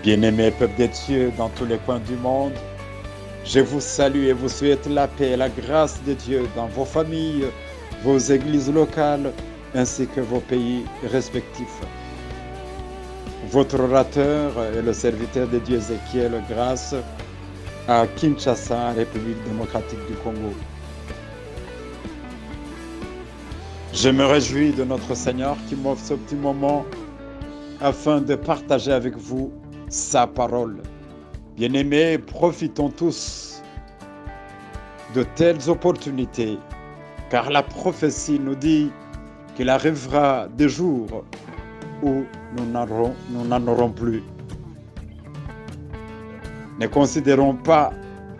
Bien-aimés peuple de Dieu dans tous les coins du monde, je vous salue et vous souhaite la paix et la grâce de Dieu dans vos familles, vos églises locales, ainsi que vos pays respectifs. Votre orateur est le serviteur de Dieu Ézéchiel Grace à Kinshasa, République démocratique du Congo. Je me réjouis de notre Seigneur qui m'offre ce petit moment afin de partager avec vous sa parole. Bien-aimés, profitons tous de telles opportunités, car la prophétie nous dit qu'il arrivera des jours où nous n'en aurons plus. Ne considérons pas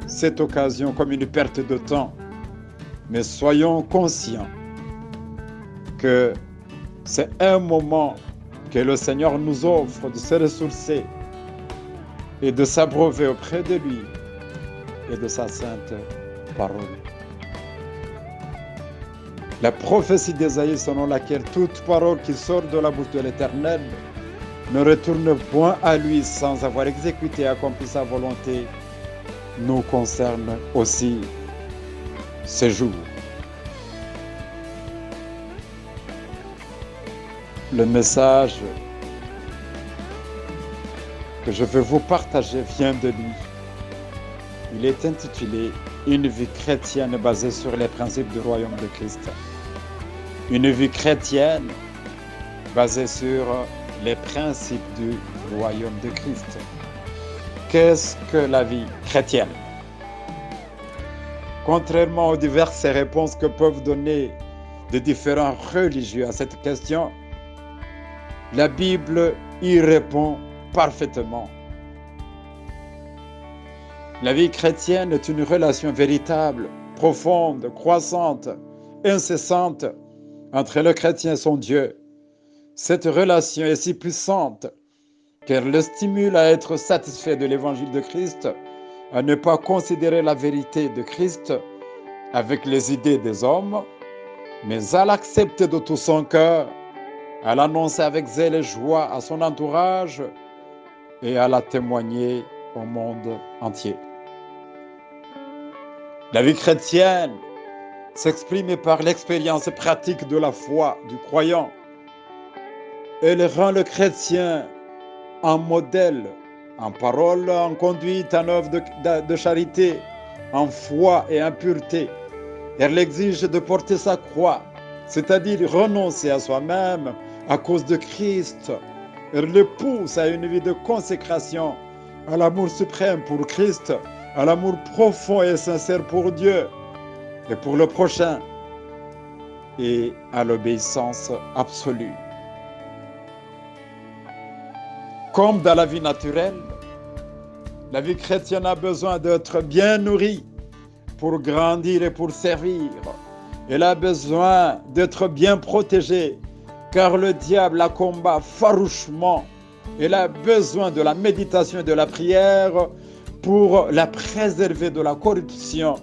cette occasion comme une perte de temps, mais soyons conscients que c'est un moment que le Seigneur nous offre de se ressourcer et de s'abreuver auprès de lui et de sa sainte parole. La prophétie d'Ésaïe selon laquelle toute parole qui sort de la bouche de l'Éternel ne retourne point à lui sans avoir exécuté et accompli sa volonté nous concerne aussi ce jour. Le message que je veux vous partager vient de lui. Il est intitulé « Une vie chrétienne basée sur les principes du royaume de Christ ». Une vie chrétienne basée sur les principes du royaume de Christ. Qu'est-ce que la vie chrétienne? Contrairement aux diverses réponses que peuvent donner de différents religieux à cette question, la Bible y répond parfaitement. La vie chrétienne est une relation véritable, profonde, croissante, incessante entre le chrétien et son Dieu. Cette relation est si puissante qu'elle le stimule à être satisfait de l'évangile de Christ, à ne pas considérer la vérité de Christ avec les idées des hommes, mais à l'accepter de tout son cœur, à l'annoncer avec zèle et joie à son entourage et à la témoigner au monde entier. La vie chrétienne s'exprime par l'expérience pratique de la foi du croyant. Elle rend le chrétien un modèle, en parole, en conduite, en œuvre de charité, en foi et en pureté. Elle exige de porter sa croix, c'est-à-dire renoncer à soi-même à cause de Christ. Elle le pousse à une vie de consécration, à l'amour suprême pour Christ, à l'amour profond et sincère pour Dieu et pour le prochain, et à l'obéissance absolue. Comme dans la vie naturelle, la vie chrétienne a besoin d'être bien nourrie pour grandir et pour servir. Elle a besoin d'être bien protégée, car le diable la combat farouchement. Elle a besoin de la méditation et de la prière pour la préserver de la corruption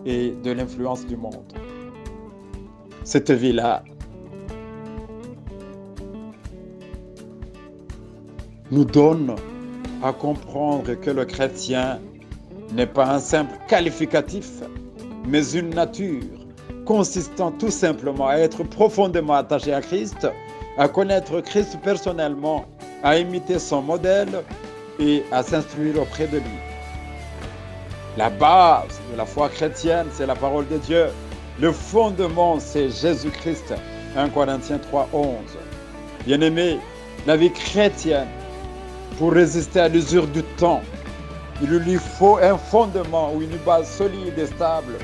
et de l'influence du monde. Cette vie-là nous donne à comprendre que le chrétien n'est pas un simple qualificatif, mais une nature consistant tout simplement à être profondément attaché à Christ, à connaître Christ personnellement, à imiter son modèle et à s'instruire auprès de lui. La base de la foi chrétienne, c'est la parole de Dieu. Le fondement, c'est Jésus-Christ. 1 Corinthiens 3, 11. Bien-aimés, la vie chrétienne, pour résister à l'usure du temps, il lui faut un fondement ou une base solide et stable.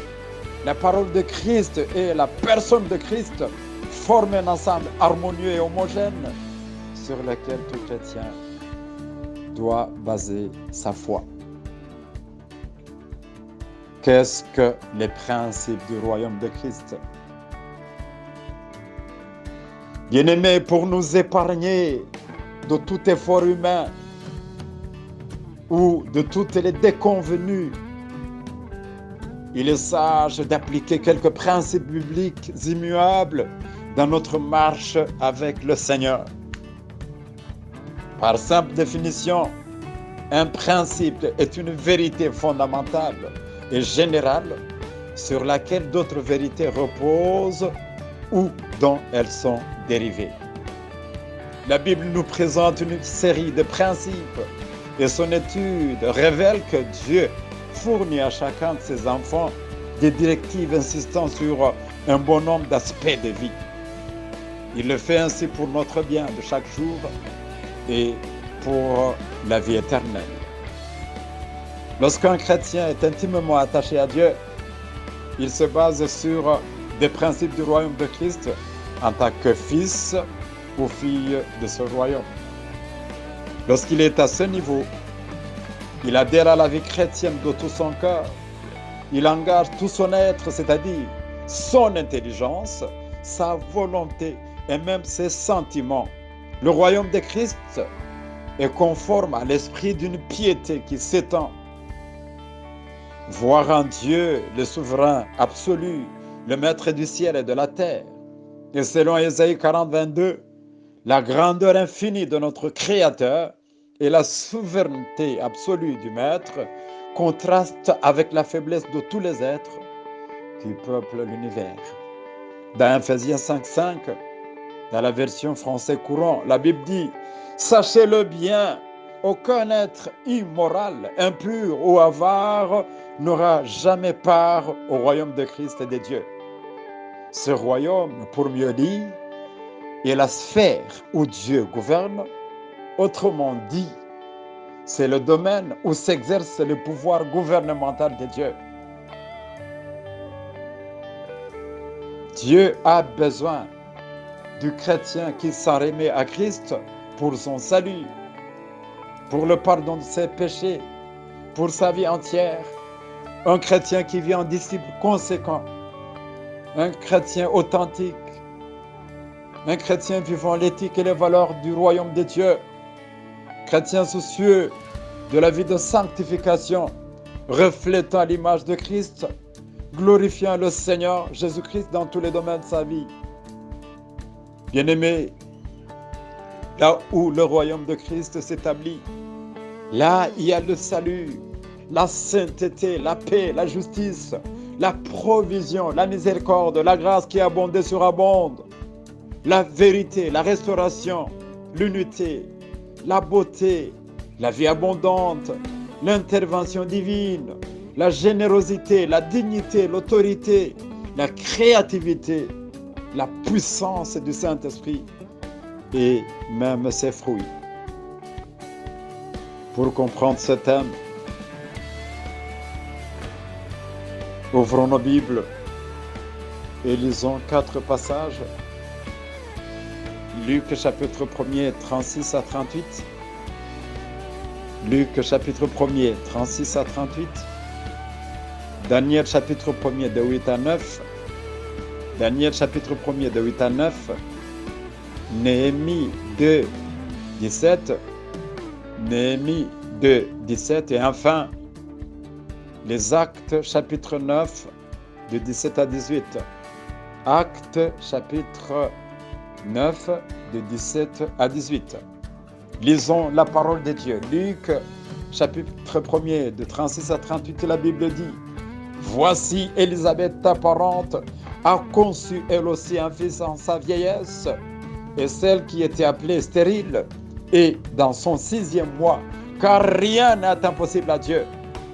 La parole de Christ et la personne de Christ forment un ensemble harmonieux et homogène sur lequel tout chrétien doit baser sa foi. Qu'est-ce que les principes du royaume de Christ? Bien-aimés, pour nous épargner de tout effort humain ou de toutes les déconvenues, il est sage d'appliquer quelques principes bibliques immuables dans notre marche avec le Seigneur. Par simple définition, un principe est une vérité fondamentale et générale sur laquelle d'autres vérités reposent ou dont elles sont dérivées. La Bible nous présente une série de principes et son étude révèle que Dieu fournit à chacun de ses enfants des directives insistant sur un bon nombre d'aspects de vie. Il le fait ainsi pour notre bien de chaque jour et pour la vie éternelle. Lorsqu'un chrétien est intimement attaché à Dieu, il se base sur des principes du royaume de Christ en tant que fils ou fille de ce royaume. Lorsqu'il est à ce niveau, il adhère à la vie chrétienne de tout son cœur. Il engage tout son être, c'est-à-dire son intelligence, sa volonté et même ses sentiments. Le royaume de Christ est conforme à l'esprit d'une piété qui s'étend. Voir en Dieu le souverain absolu, le maître du ciel et de la terre. Et selon Ésaïe 40, 22, la grandeur infinie de notre Créateur et la souveraineté absolue du Maître contrastent avec la faiblesse de tous les êtres qui peuplent l'univers. Dans Ephésiens 5, 5, dans la version français courant, la Bible dit « Sachez-le bien, aucun être immoral, impur ou avare n'aura jamais part au royaume de Christ et de Dieu. » Ce royaume, pour mieux dire, est la sphère où Dieu gouverne. Autrement dit, c'est le domaine où s'exerce le pouvoir gouvernemental de Dieu. Dieu a besoin du chrétien qui s'en remet à Christ pour son salut, pour le pardon de ses péchés, pour sa vie entière. Un chrétien qui vit en disciple conséquent, un chrétien authentique, un chrétien vivant l'éthique et les valeurs du royaume de Dieu, chrétien soucieux de la vie de sanctification, reflétant l'image de Christ, glorifiant le Seigneur Jésus-Christ dans tous les domaines de sa vie. Bien-aimés, là où le royaume de Christ s'établit, là il y a le salut, la sainteté, la paix, la justice, la provision, la miséricorde, la grâce qui abonde et surabonde, la vérité, la restauration, l'unité, la beauté, la vie abondante, l'intervention divine, la générosité, la dignité, l'autorité, la créativité, la puissance du Saint-Esprit et même ses fruits. Pour comprendre ce thème, ouvrons nos Bibles et lisons 4 passages. Luc chapitre 1er, 36 à 38. Luc chapitre 1er, 36 à 38. Daniel chapitre 1er, de 8 à 9. Daniel chapitre 1er, de 8 à 9. Néhémie 2, 17. Néhémie 2, 17. Et enfin, les Actes chapitre 9, de 17 à 18. Actes chapitre 9, de 17 à 18. Lisons la parole de Dieu. Luc, chapitre 1er, de 36 à 38, la Bible dit « Voici Élisabeth, ta parente, a conçu elle aussi un fils en sa vieillesse, et celle qui était appelée stérile, et dans son 6e mois, car rien n'est impossible à Dieu.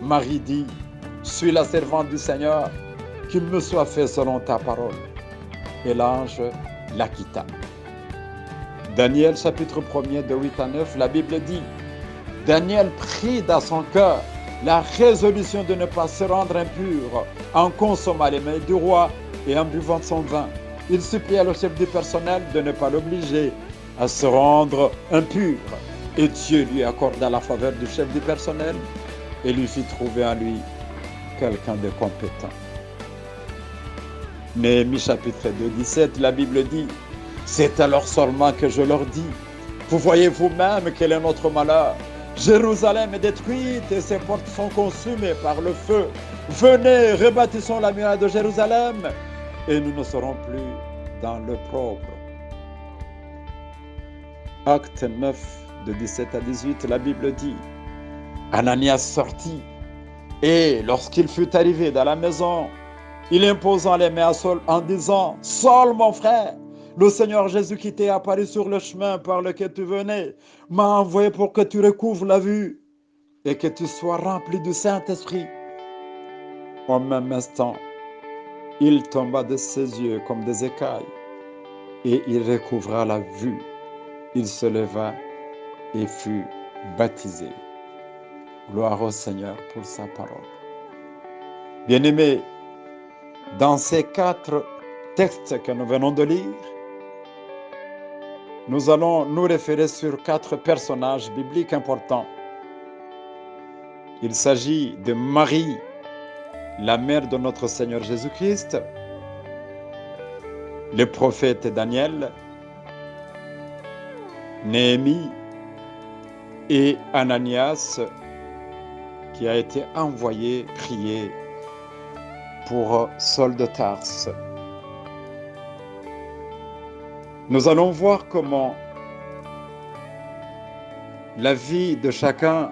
Marie dit « Je suis la servante du Seigneur, qu'il me soit fait selon ta parole. » Et l'ange la quitta. Daniel chapitre 1er, de 8 à 9, la Bible dit « Daniel prit dans son cœur la résolution de ne pas se rendre impur en consommant les mets du roi et en buvant son vin. Il supplia le chef du personnel de ne pas l'obliger à se rendre impur. Et Dieu lui accorda la faveur du chef du personnel et lui fit trouver en lui quelqu'un de compétent. » Néhémie chapitre 2, 17, la Bible dit « C'est alors seulement que je leur dis, vous voyez vous-même quel est notre malheur. Jérusalem est détruite et ses portes sont consumées par le feu. Venez, rebâtissons la muraille de Jérusalem et nous ne serons plus dans l'opprobre. » Acte 9, de 17 à 18, la Bible dit « Ananias sortit, et lorsqu'il fut arrivé dans la maison, il imposant les mains à Saul en disant: « Saul, mon frère, le Seigneur Jésus qui t'est apparu sur le chemin par lequel tu venais m'a envoyé pour que tu recouvres la vue et que tu sois rempli du Saint-Esprit. » Au même instant, il tomba de ses yeux comme des écailles et il recouvra la vue. Il se leva et fut baptisé. Gloire au Seigneur pour sa parole. Bien-aimés, dans ces 4 textes que nous venons de lire, nous allons nous référer sur 4 personnages bibliques importants. Il s'agit de Marie, la mère de notre Seigneur Jésus-Christ, le prophète Daniel, Néhémie et Ananias, qui a été envoyé prier pour Saul de Tarse. Nous allons voir comment la vie de chacun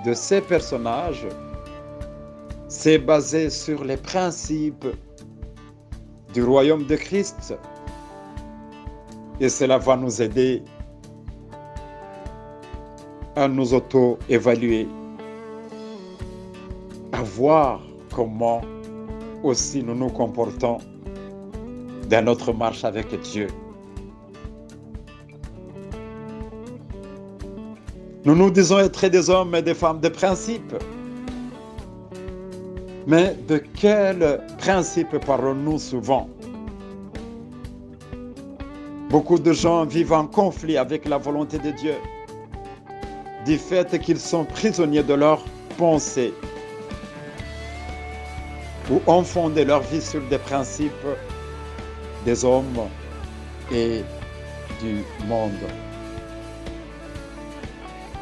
de ces personnages s'est basée sur les principes du royaume de Christ, et cela va nous aider à nous auto-évaluer, à voir comment aussi nous nous comportons dans notre marche avec Dieu. Nous nous disons être des hommes et des femmes de principe. Mais de quel principe parlons-nous souvent? Beaucoup de gens vivent en conflit avec la volonté de Dieu, du fait qu'ils sont prisonniers de leurs pensées ou ont fondé leur vie sur des principes des hommes et du monde.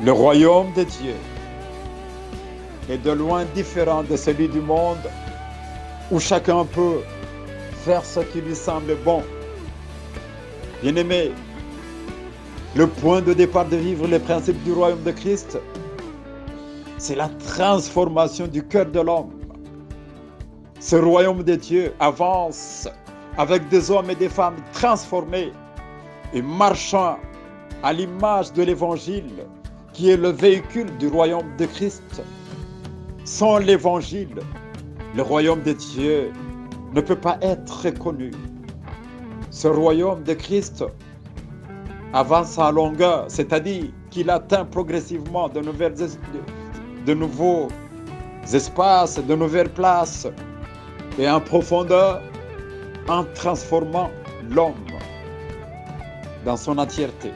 Le royaume de Dieu est de loin différent de celui du monde où chacun peut faire ce qui lui semble bon. Bien-aimés, le point de départ de vivre les principes du royaume de Christ, c'est la transformation du cœur de l'homme. Ce royaume de Dieu avance avec des hommes et des femmes transformés et marchant à l'image de l'Évangile, qui est le véhicule du royaume de Christ. Sans l'Évangile, le royaume de Dieu ne peut pas être reconnu. Ce royaume de Christ avance en longueur, c'est-à-dire qu'il atteint progressivement de nouveaux espaces, de nouvelles places, et en profondeur, en transformant l'homme dans son entièreté.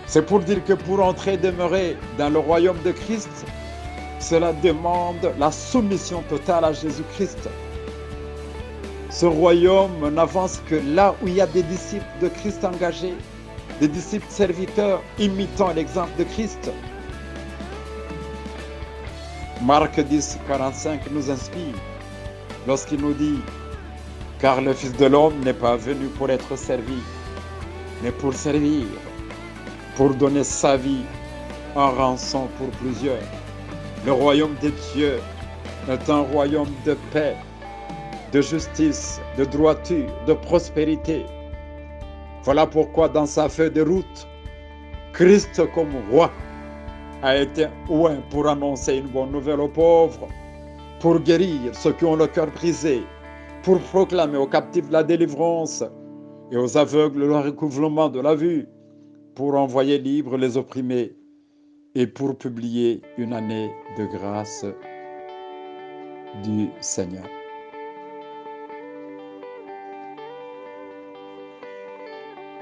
C'est pour dire que pour entrer et demeurer dans le royaume de Christ, cela demande la soumission totale à Jésus-Christ. Ce royaume n'avance que là où il y a des disciples de Christ engagés, des disciples serviteurs imitant l'exemple de Christ. Marc 10, 45 nous inspire lorsqu'il nous dit « Car le Fils de l'homme n'est pas venu pour être servi, mais pour servir, pour donner sa vie en rançon pour plusieurs. » Le royaume de Dieu est un royaume de paix, de justice, de droiture, de prospérité. Voilà pourquoi dans sa feuille de route, Christ comme roi a été oint pour annoncer une bonne nouvelle aux pauvres, pour guérir ceux qui ont le cœur brisé, pour proclamer aux captifs la délivrance et aux aveugles le recouvrement de la vue, pour envoyer libres les opprimés et pour publier une année de grâce du Seigneur.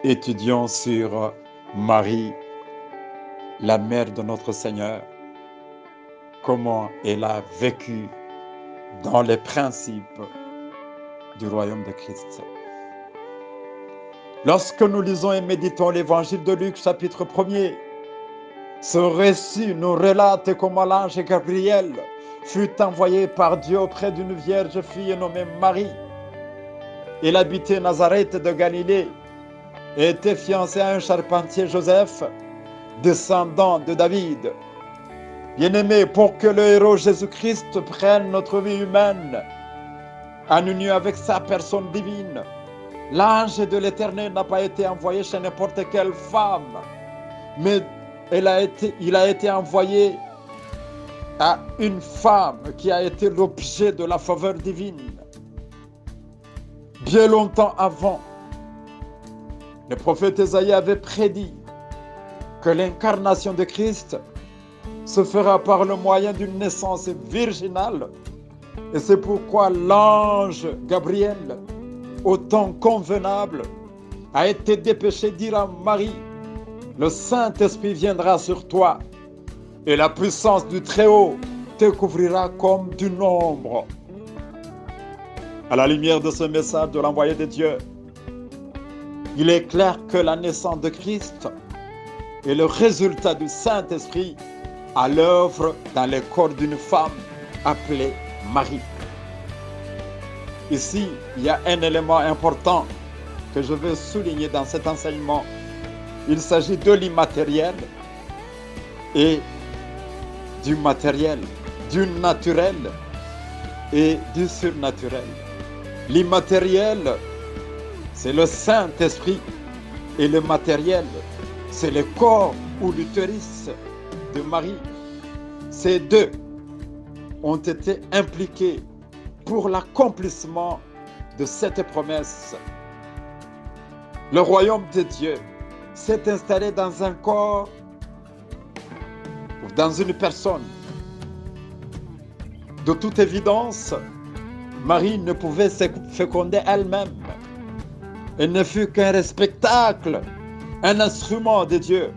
Étudions sur Marie, la mère de notre Seigneur, comment elle a vécu dans les principes du royaume de Christ. Lorsque nous lisons et méditons l'évangile de Luc, chapitre 1er, ce récit nous relate comment l'ange Gabriel fut envoyé par Dieu auprès d'une vierge fille nommée Marie. Elle habitait Nazareth de Galilée et était fiancée à un charpentier Joseph, descendant de David. Bien-aimés, pour que le héros Jésus-Christ prenne notre vie humaine en union avec sa personne divine, l'ange de l'Éternel n'a pas été envoyé chez n'importe quelle femme, mais il a été envoyé à une femme qui a été l'objet de la faveur divine. Bien longtemps avant, le prophète Ésaïe avait prédit que l'incarnation de Christ se fera par le moyen d'une naissance virginale. Et c'est pourquoi l'ange Gabriel, au temps convenable, a été dépêché dire à Marie: le Saint-Esprit viendra sur toi et la puissance du Très-Haut te couvrira comme d'une ombre. À la lumière de ce message de l'envoyé de Dieu, il est clair que la naissance de Christ est le résultat du Saint-Esprit à l'œuvre dans le corps d'une femme appelée Marie. Ici, il y a un élément important que je veux souligner dans cet enseignement. Il s'agit de l'immatériel et du matériel, du naturel et du surnaturel. L'immatériel, c'est le Saint-Esprit, et le matériel, c'est le corps ou l'utérus de Marie. Ces deux ont été impliqués pour l'accomplissement de cette promesse. Le royaume de Dieu s'est installé dans un corps ou dans une personne. De toute évidence, Marie ne pouvait se féconder elle-même. Elle ne fut qu'un réceptacle, un instrument de Dieu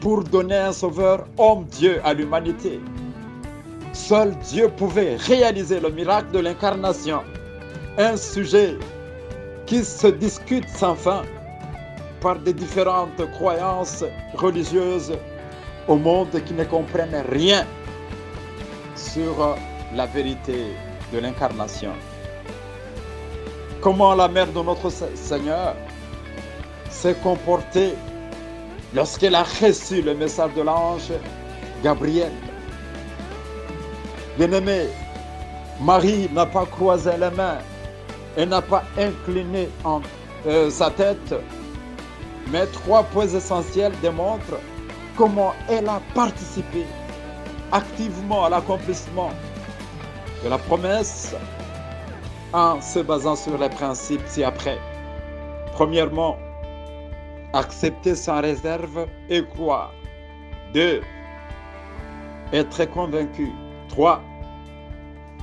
pour donner un sauveur homme-Dieu à l'humanité. Seul Dieu pouvait réaliser le miracle de l'incarnation, un sujet qui se discute sans fin par des différentes croyances religieuses au monde qui ne comprennent rien sur la vérité de l'incarnation. Comment la mère de notre Seigneur s'est comportée lorsqu'elle a reçu le message de l'ange Gabriel. Bien-aimé, Marie n'a pas croisé les mains, elle n'a pas incliné sa tête, mais 3 points essentiels démontrent comment elle a participé activement à l'accomplissement de la promesse en se basant sur les principes ci-après. Premièrement, accepter sans réserve et croire. 2. Être convaincu. 3.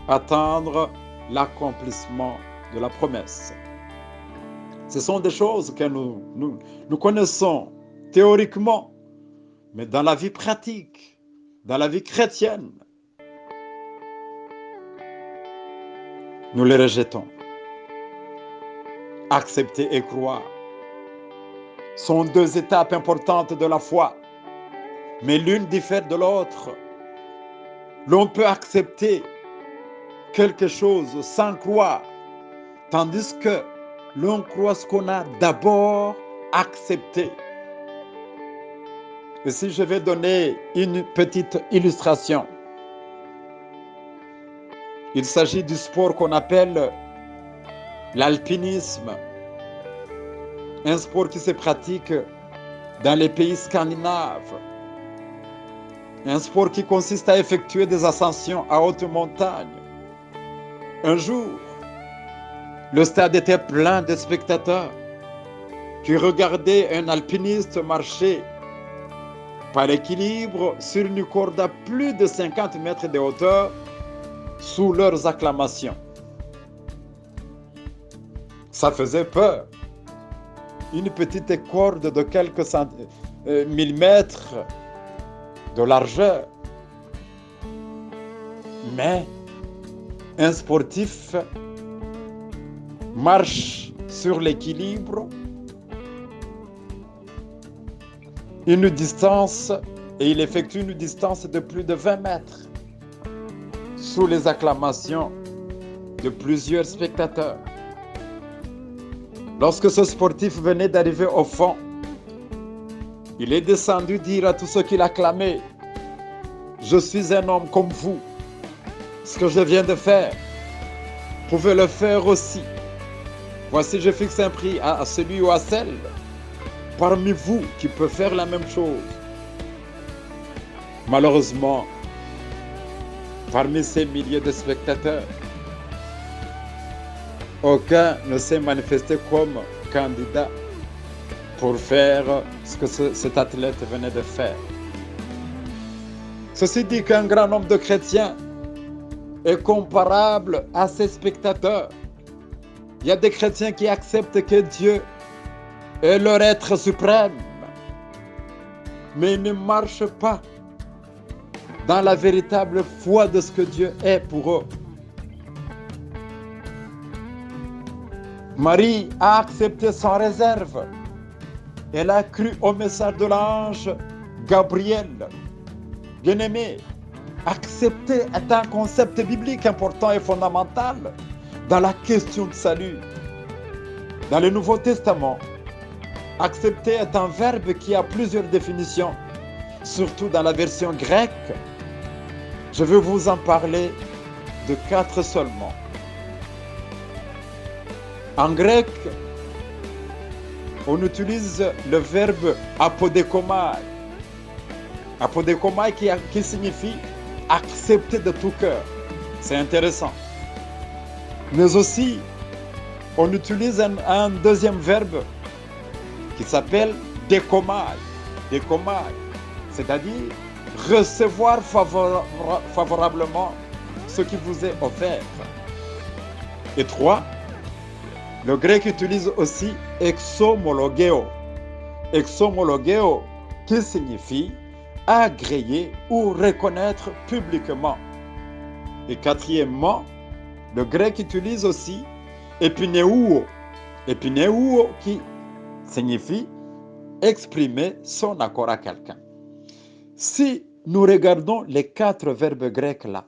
Attendre l'accomplissement de la promesse. Ce sont des choses que nous connaissons théoriquement, mais dans la vie pratique, dans la vie chrétienne, nous les rejetons. Accepter et croire sont 2 étapes importantes de la foi, mais l'une diffère de l'autre. L'on peut accepter quelque chose sans croire, tandis que l'on croit ce qu'on a d'abord accepté. Et si je vais donner une petite illustration, il s'agit du sport qu'on appelle l'alpinisme, un sport qui se pratique dans les pays scandinaves, un sport qui consiste à effectuer des ascensions à haute montagne. Un jour, le stade était plein de spectateurs qui regardaient un alpiniste marcher par équilibre sur une corde à plus de 50 mètres de hauteur sous leurs acclamations. Ça faisait peur. Une petite corde de quelques millimètres de largeur. Mais un sportif marche sur l'équilibre une distance et il effectue une distance de plus de 20 mètres sous les acclamations de plusieurs spectateurs. Lorsque ce sportif venait d'arriver au fond, Il est descendu dire à tous ceux qui l'acclamaient, je suis un homme comme vous. Ce que je viens de faire, vous pouvez le faire aussi. Voici, je fixe un prix à celui ou à celle parmi vous qui peut faire la même chose. Malheureusement, parmi ces milliers de spectateurs, aucun ne s'est manifesté comme candidat pour faire ce que cet athlète venait de faire. Ceci dit qu'un grand nombre de chrétiens est comparable à ces spectateurs. Il y a des chrétiens qui acceptent que Dieu est leur être suprême, mais ils ne marchent pas dans la véritable foi de ce que Dieu est pour eux. Marie a accepté sans réserve. Elle a cru au message de l'ange Gabriel. Bien-aimé, accepter est un concept biblique important et fondamental dans la question de salut. Dans le Nouveau Testament, accepter est un verbe qui a plusieurs définitions, surtout dans la version grecque. Je vais vous en parler de 4 seulement. En grec, on utilise le verbe apodekomai. Apodekomai qui signifie accepter de tout cœur. C'est intéressant. Mais aussi, on utilise un deuxième verbe qui s'appelle dekomai. Dekomai, c'est-à-dire recevoir favorablement ce qui vous est offert. Et 3, le grec utilise aussi exomologeo. Exomologeo qui signifie agréer ou reconnaître publiquement. Et 4, le grec utilise aussi epineuo. Epineuo qui signifie exprimer son accord à quelqu'un. Si nous regardons les 4 verbes grecs là,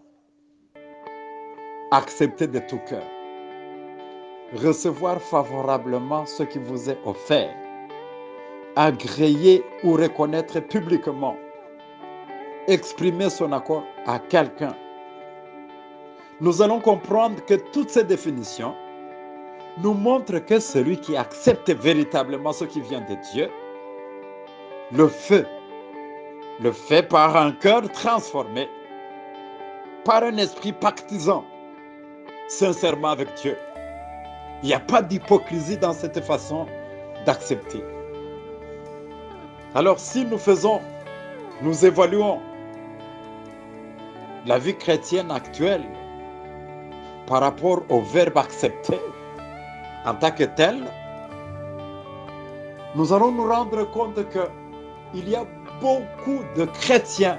accepter de tout cœur, recevoir favorablement ce qui vous est offert, agréer ou reconnaître publiquement, exprimer son accord à quelqu'un, nous allons comprendre que toutes ces définitions nous montrent que celui qui accepte véritablement ce qui vient de Dieu, le fait par un cœur transformé, par un esprit pactisant, sincèrement avec Dieu. Il n'y a pas d'hypocrisie dans cette façon d'accepter. Alors si nous évaluons la vie chrétienne actuelle par rapport au verbe accepter en tant que tel, nous allons nous rendre compte qu'il y a beaucoup de chrétiens,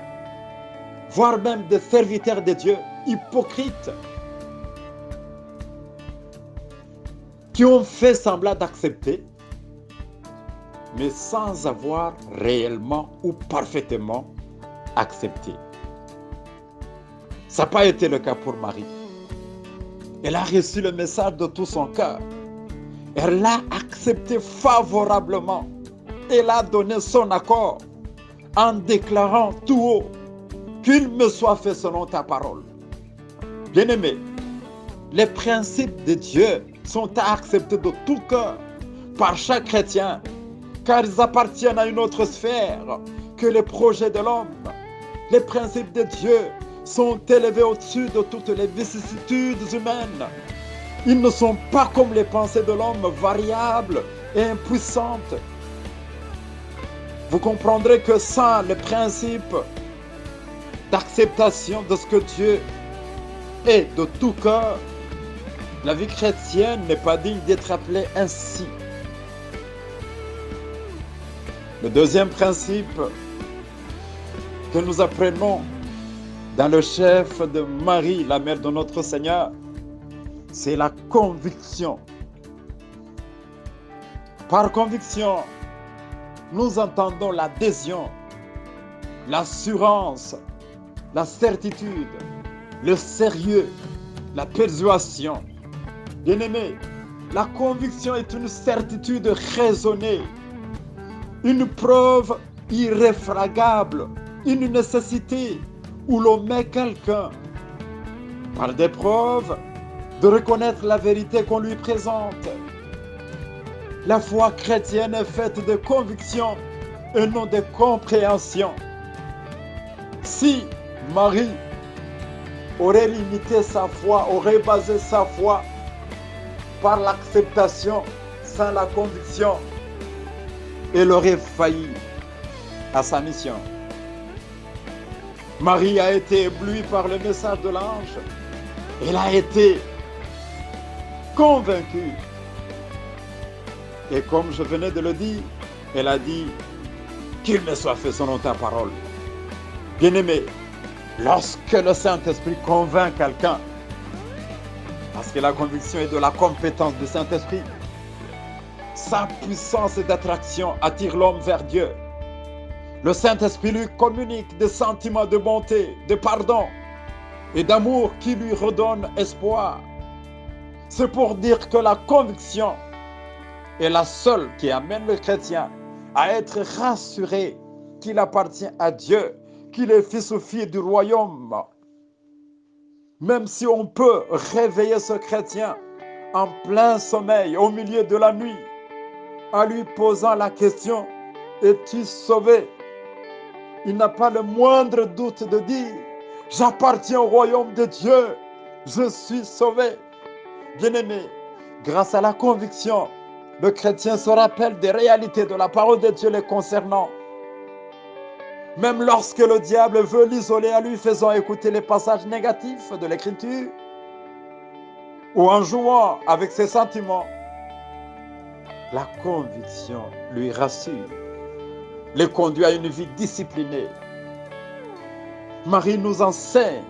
voire même des serviteurs de Dieu hypocrites, qui ont fait semblant d'accepter, mais sans avoir réellement ou parfaitement accepté. Ça n'a pas été le cas pour Marie. Elle a reçu le message de tout son cœur. Elle l'a accepté favorablement. Elle a donné son accord en déclarant tout haut qu'il me soit fait selon ta parole. Bien-aimés, les principes de Dieu sont à accepter de tout cœur par chaque chrétien, car ils appartiennent à une autre sphère que les projets de l'homme. Les principes de Dieu sont élevés au-dessus de toutes les vicissitudes humaines. Ils ne sont pas comme les pensées de l'homme, variables et impuissantes. Vous comprendrez que sans le principe d'acceptation de ce que Dieu est de tout cœur, la vie chrétienne n'est pas digne d'être appelée ainsi. Le deuxième principe que nous apprenons dans le chef de Marie, la mère de notre Seigneur, c'est la conviction. Par conviction, nous entendons l'adhésion, l'assurance, la certitude, le sérieux, la persuasion. Bien-aimés, la conviction est une certitude raisonnée, une preuve irréfragable, une nécessité où l'on met quelqu'un, par des preuves, de reconnaître la vérité qu'on lui présente. La foi chrétienne est faite de convictions et non de compréhension. Si Marie aurait limité sa foi, aurait basé sa foi par l'acceptation sans la conviction, elle aurait failli à sa mission. Marie a été éblouie par le message de l'ange. Elle a été convaincue. Et comme je venais de le dire, elle a dit qu'il me soit fait selon ta parole. Bien-aimé, lorsque le Saint-Esprit convainc quelqu'un, parce que la conviction est de la compétence du Saint-Esprit, sa puissance d'attraction attire l'homme vers Dieu. Le Saint-Esprit lui communique des sentiments de bonté, de pardon et d'amour qui lui redonnent espoir. C'est pour dire que la conviction est la seule qui amène le chrétien à être rassuré qu'il appartient à Dieu, qu'il est fils ou fille du royaume. Même si on peut réveiller ce chrétien en plein sommeil, au milieu de la nuit, en lui posant la question « Es-tu sauvé ?» Il n'a pas le moindre doute de dire « J'appartiens au royaume de Dieu, je suis sauvé ». Bien-aimé, grâce à la conviction, le chrétien se rappelle des réalités de la parole de Dieu les concernant. Même lorsque le diable veut l'isoler en lui faisant écouter les passages négatifs de l'Écriture ou en jouant avec ses sentiments, la conviction lui rassure, le conduit à une vie disciplinée. Marie nous enseigne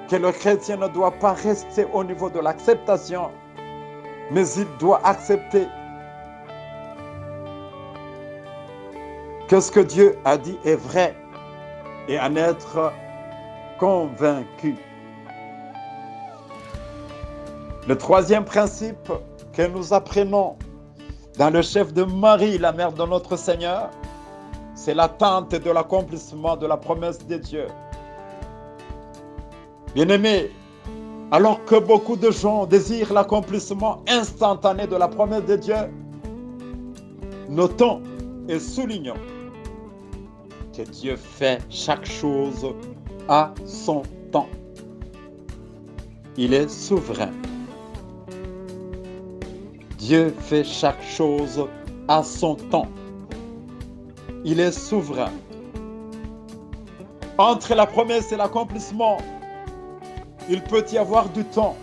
que le chrétien ne doit pas rester au niveau de l'acceptation, mais il doit accepter que ce que Dieu a dit est vrai et en être convaincu. Le troisième principe que nous apprenons dans le chef de Marie, la mère de notre Seigneur, c'est l'attente de l'accomplissement de la promesse de Dieu. Bien-aimés, alors que beaucoup de gens désirent l'accomplissement instantané de la promesse de Dieu, notons et soulignons que Dieu fait chaque chose à son temps. Il est souverain. Dieu fait chaque chose à son temps. Il est souverain. Entre la promesse et l'accomplissement, il peut y avoir du temps,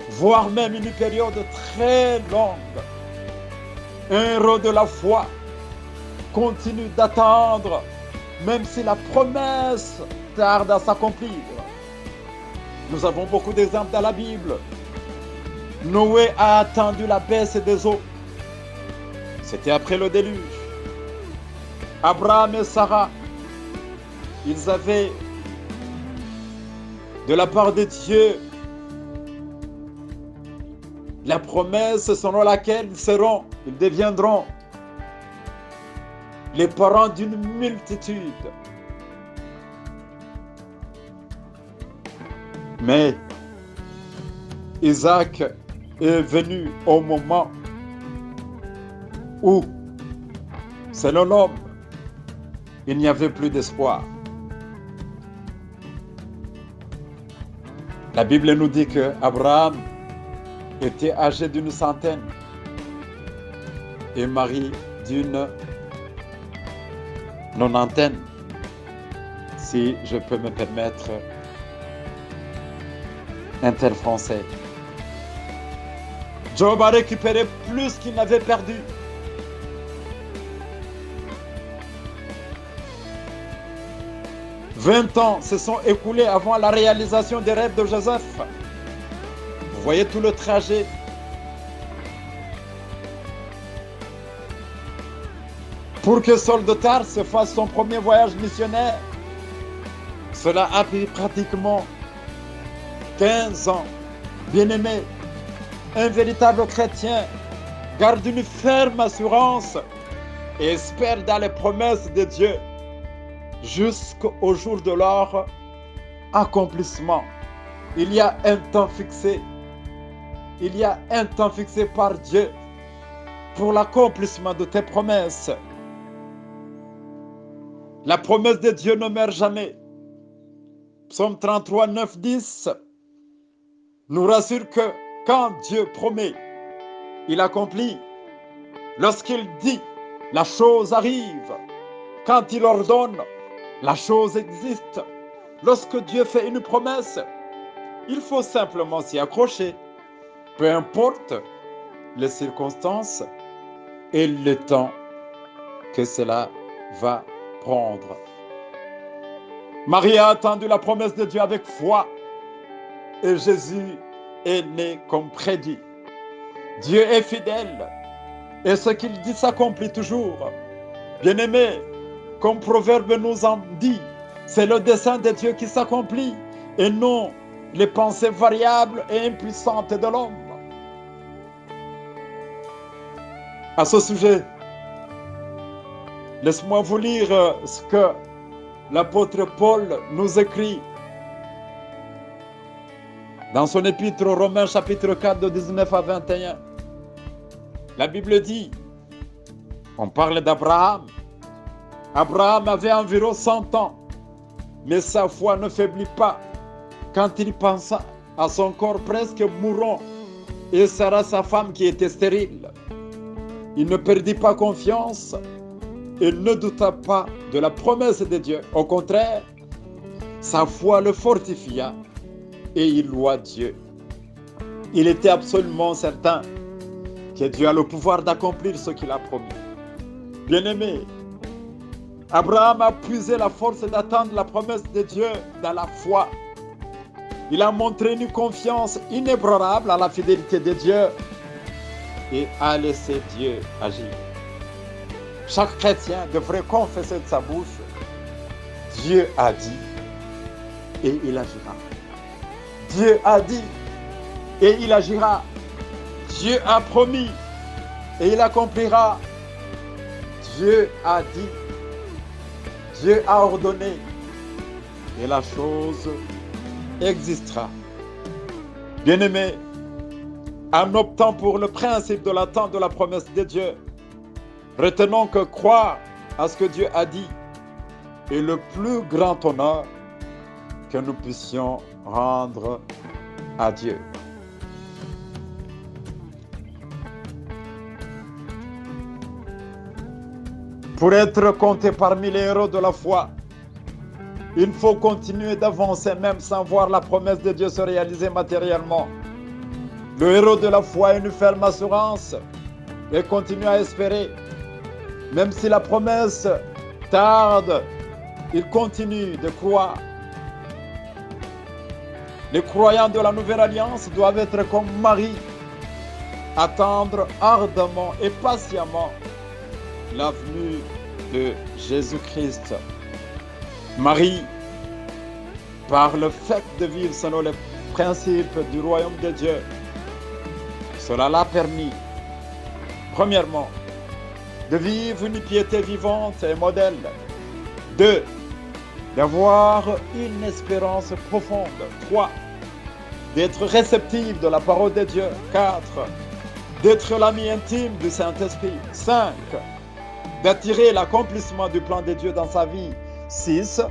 voire même une période très longue. Un héros de la foi continue d'attendre, même si la promesse tarde à s'accomplir. Nous avons beaucoup d'exemples dans la Bible. Noé a attendu la baisse des eaux. C'était après le déluge. Abraham et Sarah, ils avaient de la part de Dieu la promesse selon laquelle ils deviendront les parents d'une multitude. Mais Isaac est venu au moment où, selon l'homme, il n'y avait plus d'espoir. La Bible nous dit que Abraham était âgé d'une centaine et Marie d'une nonantaine, si je peux me permettre un tel français. Job a récupéré plus qu'il n'avait perdu. « 20 ans se sont écoulés avant la réalisation des rêves de Joseph. » Vous voyez tout le trajet. Pour que Saul de Tarse fasse son premier voyage missionnaire, cela a pris pratiquement 15 ans. Bien-aimé, un véritable chrétien garde une ferme assurance et espèrent dans les promesses de Dieu jusqu'au jour de leur accomplissement. Il y a un temps fixé. Il y a un temps fixé par Dieu pour l'accomplissement de tes promesses. La promesse de Dieu ne meurt jamais. Psaume 33, 9, 10 nous rassure que quand Dieu promet, il accomplit. Lorsqu'il dit, la chose arrive. Quand il ordonne, la chose existe. Lorsque Dieu fait une promesse, il faut simplement s'y accrocher. Peu importe les circonstances et le temps que cela va prendre. Marie a attendu la promesse de Dieu avec foi et Jésus est né comme prédit. Dieu est fidèle et ce qu'il dit s'accomplit toujours. Bien-aimés, comme Proverbe nous en dit, c'est le dessein de Dieu qui s'accomplit et non les pensées variables et impuissantes de l'homme. À ce sujet, laisse-moi vous lire ce que l'apôtre Paul nous écrit dans son épître aux Romains chapitre 4 de 19 à 21. La Bible dit, on parle d'Abraham. Abraham avait environ 100 ans, mais sa foi ne faiblit pas quand il pensa à son corps presque mourant et Sarah sa femme qui était stérile. Il ne perdit pas confiance et ne douta pas de la promesse de Dieu. Au contraire, sa foi le fortifia et il loua Dieu. Il était absolument certain que Dieu a le pouvoir d'accomplir ce qu'il a promis. Bien-aimé, Abraham a puisé la force d'attendre la promesse de Dieu dans la foi. Il a montré une confiance inébranlable à la fidélité de Dieu et a laissé Dieu agir. Chaque chrétien devrait confesser de sa bouche, Dieu a dit et il agira. Dieu a dit et il agira. Dieu a promis et il accomplira. Dieu a dit, Dieu a ordonné et la chose existera. Bien-aimés, en optant pour le principe de l'attente de la promesse de Dieu, retenons que croire à ce que Dieu a dit est le plus grand honneur que nous puissions rendre à Dieu. Pour être compté parmi les héros de la foi, il faut continuer d'avancer même sans voir la promesse de Dieu se réaliser matériellement. Le héros de la foi a une ferme assurance et continue à espérer. Même si la promesse tarde, il continue de croire. Les croyants de la Nouvelle Alliance doivent être comme Marie, attendre ardemment et patiemment la venue de Jésus-Christ. Marie, par le fait de vivre selon les principes du royaume de Dieu, cela l'a permis, premièrement, de vivre une piété vivante et modèle. 2. D'avoir une espérance profonde. 3. D'être réceptive de la parole de Dieu. 4. D'être l'ami intime du Saint-Esprit. 5. D'attirer l'accomplissement du plan de Dieu dans sa vie. 6.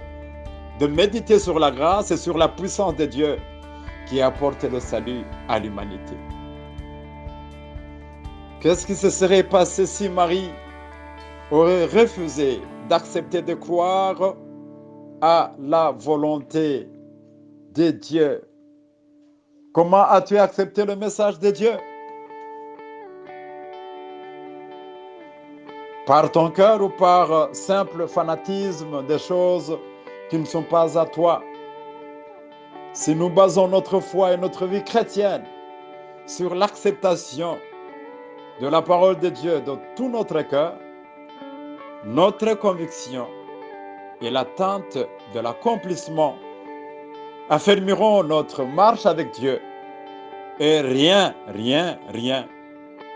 De méditer sur la grâce et sur la puissance de Dieu qui apporte le salut à l'humanité. Qu'est-ce qui se serait passé si Marie aurait refusé d'accepter de croire à la volonté de Dieu? Comment as-tu accepté le message de Dieu? Par ton cœur ou par simple fanatisme des choses qui ne sont pas à toi? Si nous basons notre foi et notre vie chrétienne sur l'acceptation de la parole de Dieu de tout notre cœur, notre conviction et l'attente de l'accomplissement affirmeront notre marche avec Dieu et rien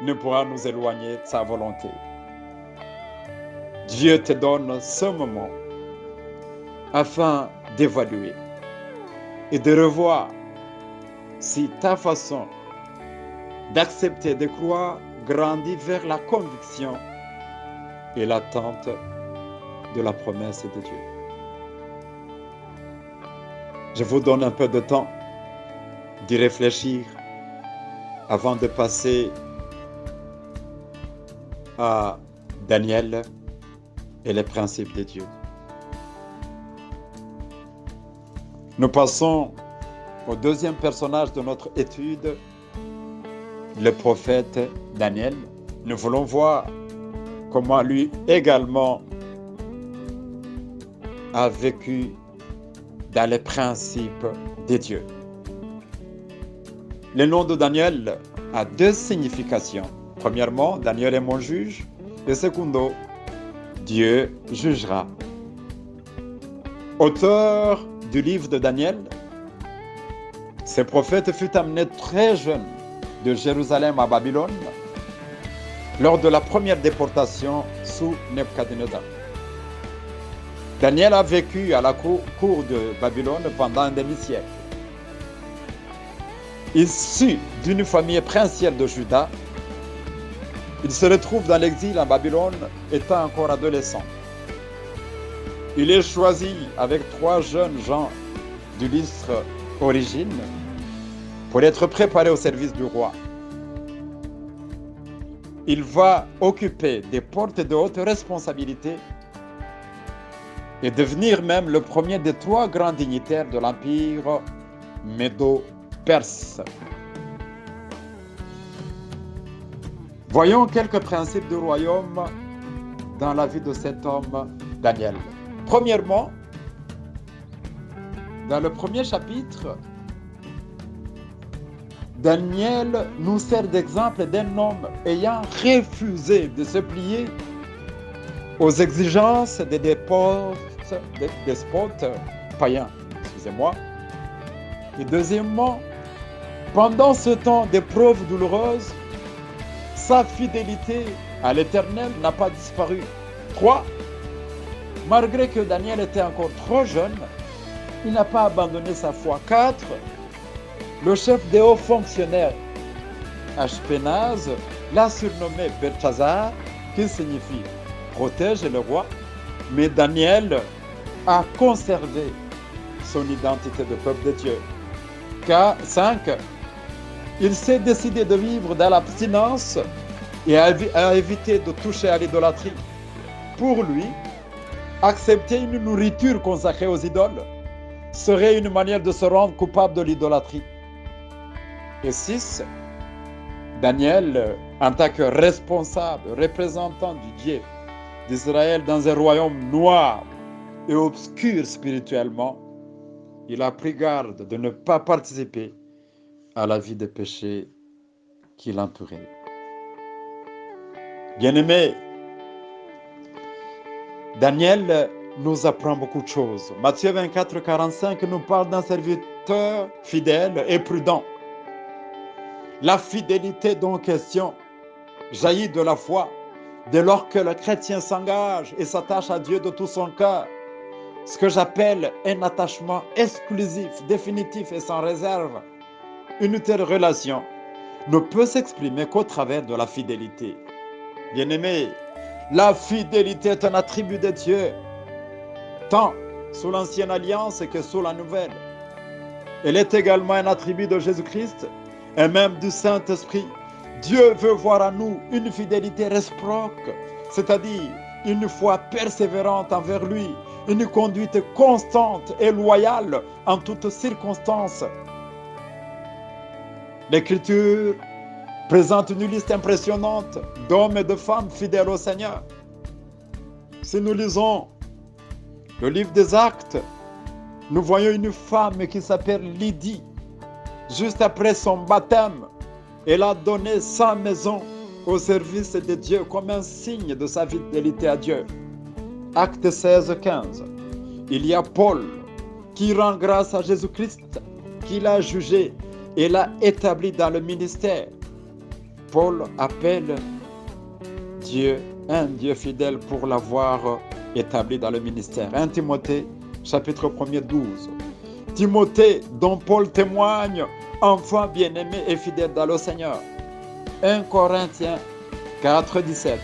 ne pourra nous éloigner de sa volonté. Dieu te donne ce moment afin d'évaluer et de revoir si ta façon d'accepter, de croire, grandit vers la conviction et l'attente de la promesse de Dieu. Je vous donne un peu de temps d'y réfléchir avant de passer à Daniel et les principes de Dieu. Nous passons au deuxième personnage de notre étude, le prophète Daniel. Nous voulons voir comment lui également a vécu dans les principes de Dieu. Le nom de Daniel a deux significations. Premièrement, Daniel est mon juge. Et secondo, Dieu jugera. Auteur du livre de Daniel, ce prophète fut amené très jeune de Jérusalem à Babylone lors de la première déportation sous Nebuchadnezzar. Daniel a vécu à la cour de Babylone pendant un demi-siècle. Issu d'une famille princière de Juda, il se retrouve dans l'exil en Babylone étant encore adolescent. Il est choisi avec 3 jeunes gens d'illustre origine pour être préparé au service du roi. Il va occuper des postes de haute responsabilité et devenir même le premier des 3 grands dignitaires de l'empire médo-perse. Voyons quelques principes du royaume dans la vie de cet homme, Daniel. Premièrement, dans le premier chapitre, Daniel nous sert d'exemple d'un homme ayant refusé de se plier aux exigences des despotes païens. Et deuxièmement, pendant ce temps d'épreuves douloureuses, sa fidélité à l'Éternel n'a pas disparu. 3. Malgré que Daniel était encore trop jeune, il n'a pas abandonné sa foi. 4. Le chef des hauts fonctionnaires, Ashpenaz, l'a surnommé Belchazar, qui signifie protège le roi, mais Daniel a conservé son identité de peuple de Dieu. 5. Il s'est décidé de vivre dans l'abstinence et a évité de toucher à l'idolâtrie. Pour lui, accepter une nourriture consacrée aux idoles serait une manière de se rendre coupable de l'idolâtrie. Et 6. Daniel, en tant que responsable, représentant du Dieu d'Israël dans un royaume noir et obscur spirituellement, il a pris garde de ne pas participer à la vie des péchés qui l'entouraient. Bien-aimés, Daniel nous apprend beaucoup de choses. Matthieu 24, 45 nous parle d'un serviteur fidèle et prudent. La fidélité dont question jaillit de la foi dès lors que le chrétien s'engage et s'attache à Dieu de tout son cœur. Ce que j'appelle un attachement exclusif, définitif et sans réserve. Une telle relation ne peut s'exprimer qu'au travers de la fidélité. Bien-aimés, la fidélité est un attribut de Dieu, tant sous l'ancienne alliance que sous la nouvelle. Elle est également un attribut de Jésus-Christ et même du Saint-Esprit. Dieu veut voir en nous une fidélité réciproque, c'est-à-dire une foi persévérante envers lui, une conduite constante et loyale en toutes circonstances. L'Écriture présente une liste impressionnante d'hommes et de femmes fidèles au Seigneur. Si nous lisons le livre des Actes, nous voyons une femme qui s'appelle Lydie. Juste après son baptême, elle a donné sa maison au service de Dieu comme un signe de sa fidélité à Dieu. Acte 16, 15. Il y a Paul qui rend grâce à Jésus-Christ, qui l'a jugé et l'a établi dans le ministère. Paul appelle Dieu un Dieu fidèle pour l'avoir établi dans le ministère. 1 Timothée, chapitre 1er, 12. Timothée, dont Paul témoigne, enfant bien-aimé et fidèle dans le Seigneur. 1 Corinthiens 4, 17.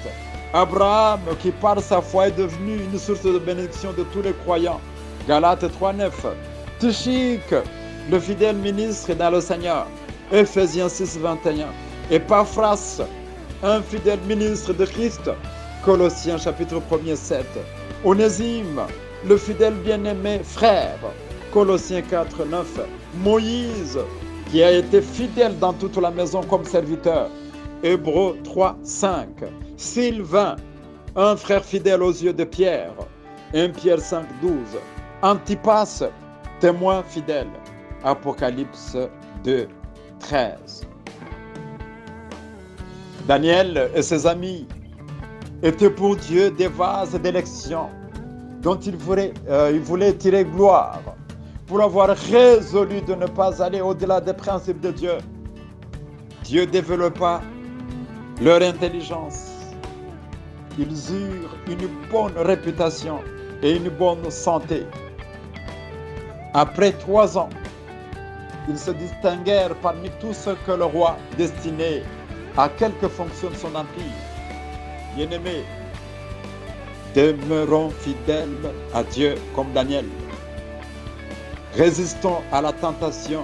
Abraham, qui par sa foi est devenu une source de bénédiction de tous les croyants. Galates 3, 9. Tychique, le fidèle ministre dans le Seigneur. Éphésiens 6, 21. Epaphras, un fidèle ministre de Christ. Colossiens chapitre 1er, 7. Onésime, le fidèle bien-aimé frère. Colossiens 4, 9. Moïse, qui a été fidèle dans toute la maison comme serviteur. Hébreux 3, 5. Sylvain, un frère fidèle aux yeux de Pierre. 1 Pierre 5, 12. Antipas, témoin fidèle. Apocalypse 2, 13. Daniel et ses amis étaient pour Dieu des vases d'élection dont il voulait tirer gloire pour avoir résolu de ne pas aller au-delà des principes de Dieu. Dieu développa leur intelligence. Ils eurent une bonne réputation et une bonne santé. Après 3 ans, ils se distinguèrent parmi tous ceux que le roi destinait à quelque fonction de son empire. Bien-aimés, demeurons fidèles à Dieu comme Daniel. Résistons à la tentation.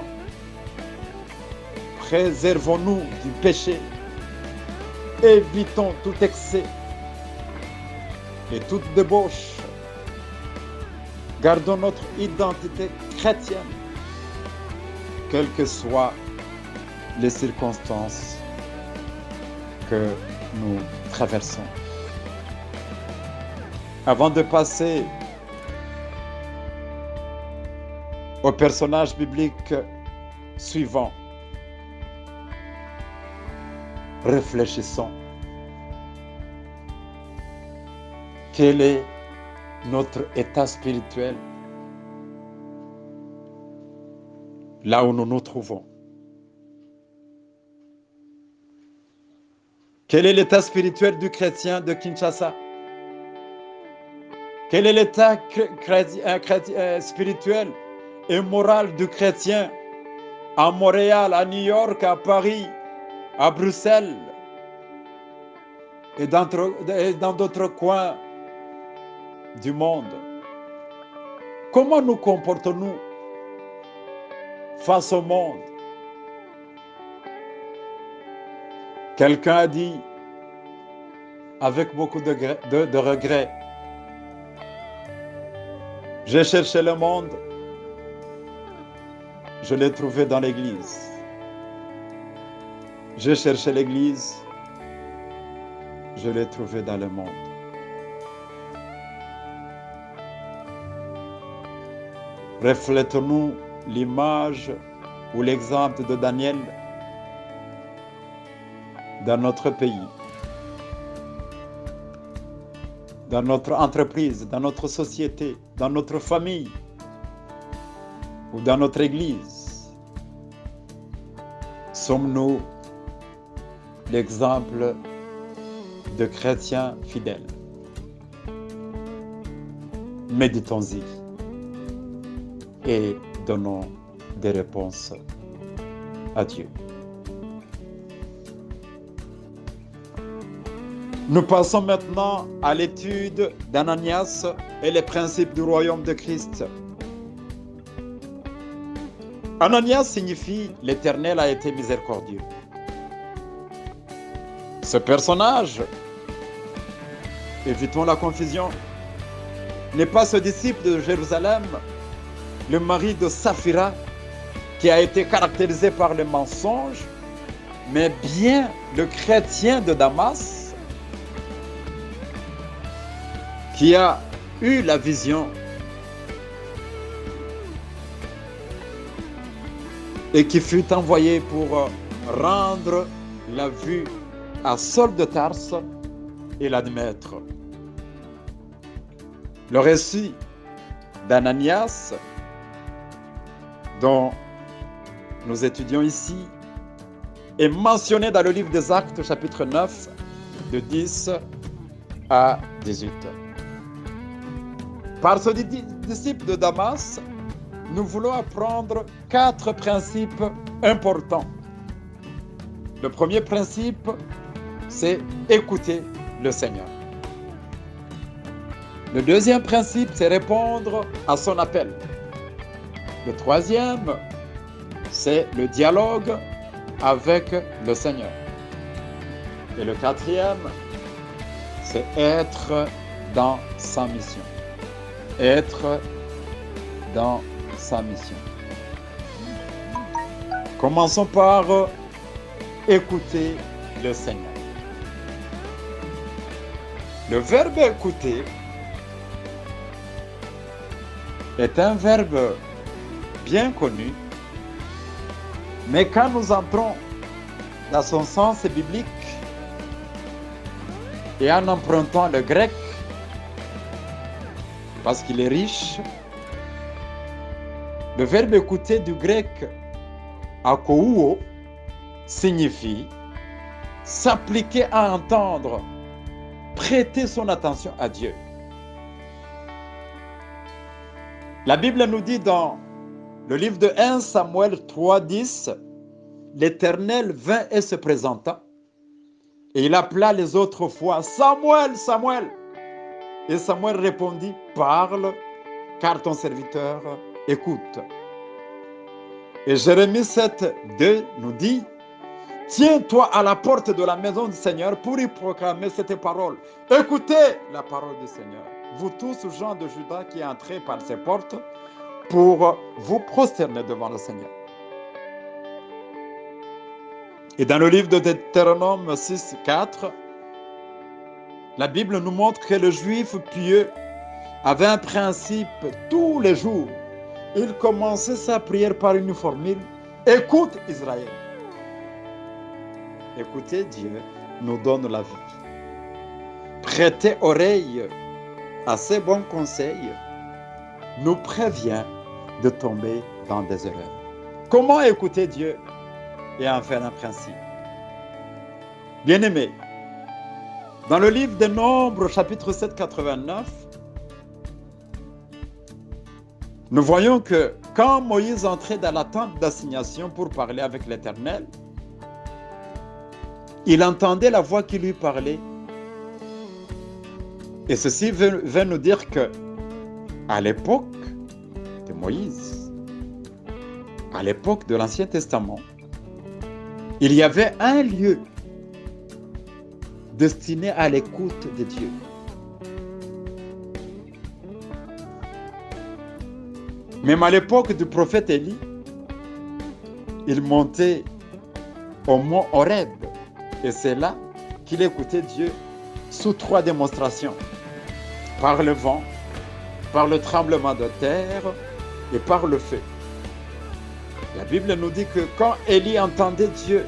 Préservons-nous du péché. Évitons tout excès et toute débauche. Gardons notre identité chrétienne, quelles que soient les circonstances que nous traversons. Avant de passer au personnage biblique suivant, réfléchissons. Quel est notre état spirituel là où nous nous trouvons? Quel est l'état spirituel du chrétien de Kinshasa? Quel est l'état spirituel et moral du chrétien à Montréal, à New York, à Paris, à Bruxelles et dans d'autres coins du monde? Comment nous comportons-nous face au monde? Quelqu'un a dit avec beaucoup de regrets: j'ai cherché le monde, je l'ai trouvé dans l'Église. J'ai cherché l'Église, je l'ai trouvé dans le monde. Reflétons-nous l'image ou l'exemple de Daniel dans notre pays, dans notre entreprise, dans notre société, dans notre famille ou dans notre église. Sommes-nous l'exemple de chrétiens fidèles? Méditons-y et donnons des réponses à Dieu. Nous passons maintenant à l'étude d'Ananias et les principes du royaume de Christ. Ananias signifie « l'Éternel a été miséricordieux ». Ce personnage, évitons la confusion, n'est pas ce disciple de Jérusalem, le mari de Saphira, qui a été caractérisé par le mensonge, mais bien le chrétien de Damas, qui a eu la vision et qui fut envoyé pour rendre la vue à Saul de Tarse et l'admettre. Le récit d'Ananias, dont nous étudions ici, est mentionné dans le livre des Actes, chapitre 9, de 10 à 18. Par ce disciple de Damas, nous voulons apprendre 4 principes importants. Le premier principe, c'est écouter le Seigneur. Le deuxième principe, c'est répondre à son appel. Le troisième, c'est le dialogue avec le Seigneur. Et le quatrième, c'est être dans sa mission. Être dans sa mission. Commençons par écouter le Seigneur. Le verbe écouter est un verbe bien connu, mais quand nous entrons dans son sens biblique et en empruntant le grec, parce qu'il est riche, le verbe écouter du grec akouo signifie s'appliquer à entendre, prêter son attention à Dieu. La Bible nous dit dans le livre de 1 Samuel 3,10, l'Éternel vint et se présenta, et il appela les autres fois, Samuel, Samuel. Et Samuel répondit, parle, car ton serviteur écoute. Et Jérémie 7,2 nous dit, tiens-toi à la porte de la maison du Seigneur pour y proclamer cette parole. Écoutez la parole du Seigneur, vous tous, gens de Juda qui entrez par ces portes, pour vous prosterner devant le Seigneur. Et dans le livre de Deutéronome 6,4, la Bible nous montre que le juif pieux avait un principe tous les jours. Il commençait sa prière par une formule, écoute Israël. Écoutez Dieu nous donne la vie. Prêter oreille à ses bons conseils nous prévient de tomber dans des erreurs. Comment écouter Dieu et en faire un principe? Bien-aimés, dans le livre des Nombres, chapitre 7, 89, nous voyons que quand Moïse entrait dans la tente d'assignation pour parler avec l'Éternel, il entendait la voix qui lui parlait. Et ceci veut nous dire que, à l'époque de Moïse, à l'époque de l'Ancien Testament, il y avait un lieu destiné à l'écoute de Dieu. Même à l'époque du prophète Élie, il montait au mont Horeb, et c'est là qu'il écoutait Dieu sous 3 démonstrations, par le vent, par le tremblement de terre et par le feu. La Bible nous dit que quand Élie entendait Dieu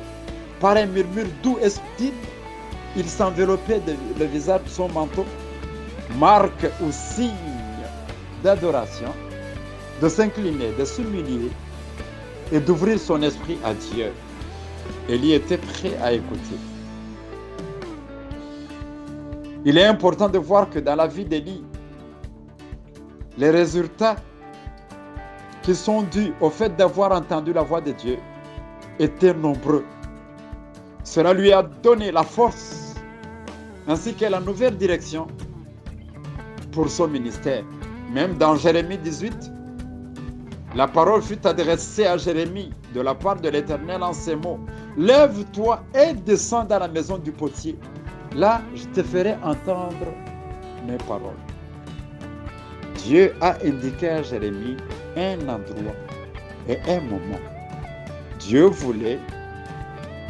par un murmure doux et subtil, il s'enveloppait le visage de son manteau, marque ou signe d'adoration, de s'incliner, de s'humilier et d'ouvrir son esprit à Dieu. Élie était prêt à écouter. Il est important de voir que dans la vie d'Élie, les résultats qui sont dus au fait d'avoir entendu la voix de Dieu étaient nombreux. Cela lui a donné la force ainsi que la nouvelle direction pour son ministère. Même dans Jérémie 18, la parole fut adressée à Jérémie de la part de l'Éternel en ces mots. Lève-toi et descends dans la maison du potier. Là, je te ferai entendre mes paroles. Dieu a indiqué à Jérémie un endroit et un moment. Dieu voulait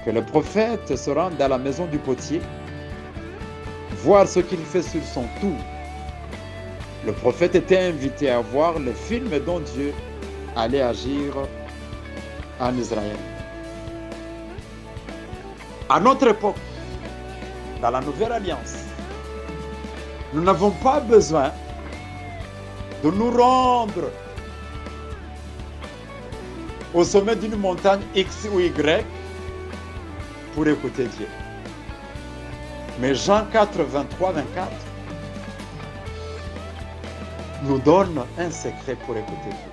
que le prophète se rende dans la maison du potier, voir ce qu'il fait sur son tour. Le prophète était invité à voir le film dont Dieu allait agir en Israël. À notre époque, dans la Nouvelle Alliance, nous n'avons pas besoin de nous rendre au sommet d'une montagne X ou Y pour écouter Dieu. Mais Jean 4, 23, 24 nous donne un secret pour écouter Dieu.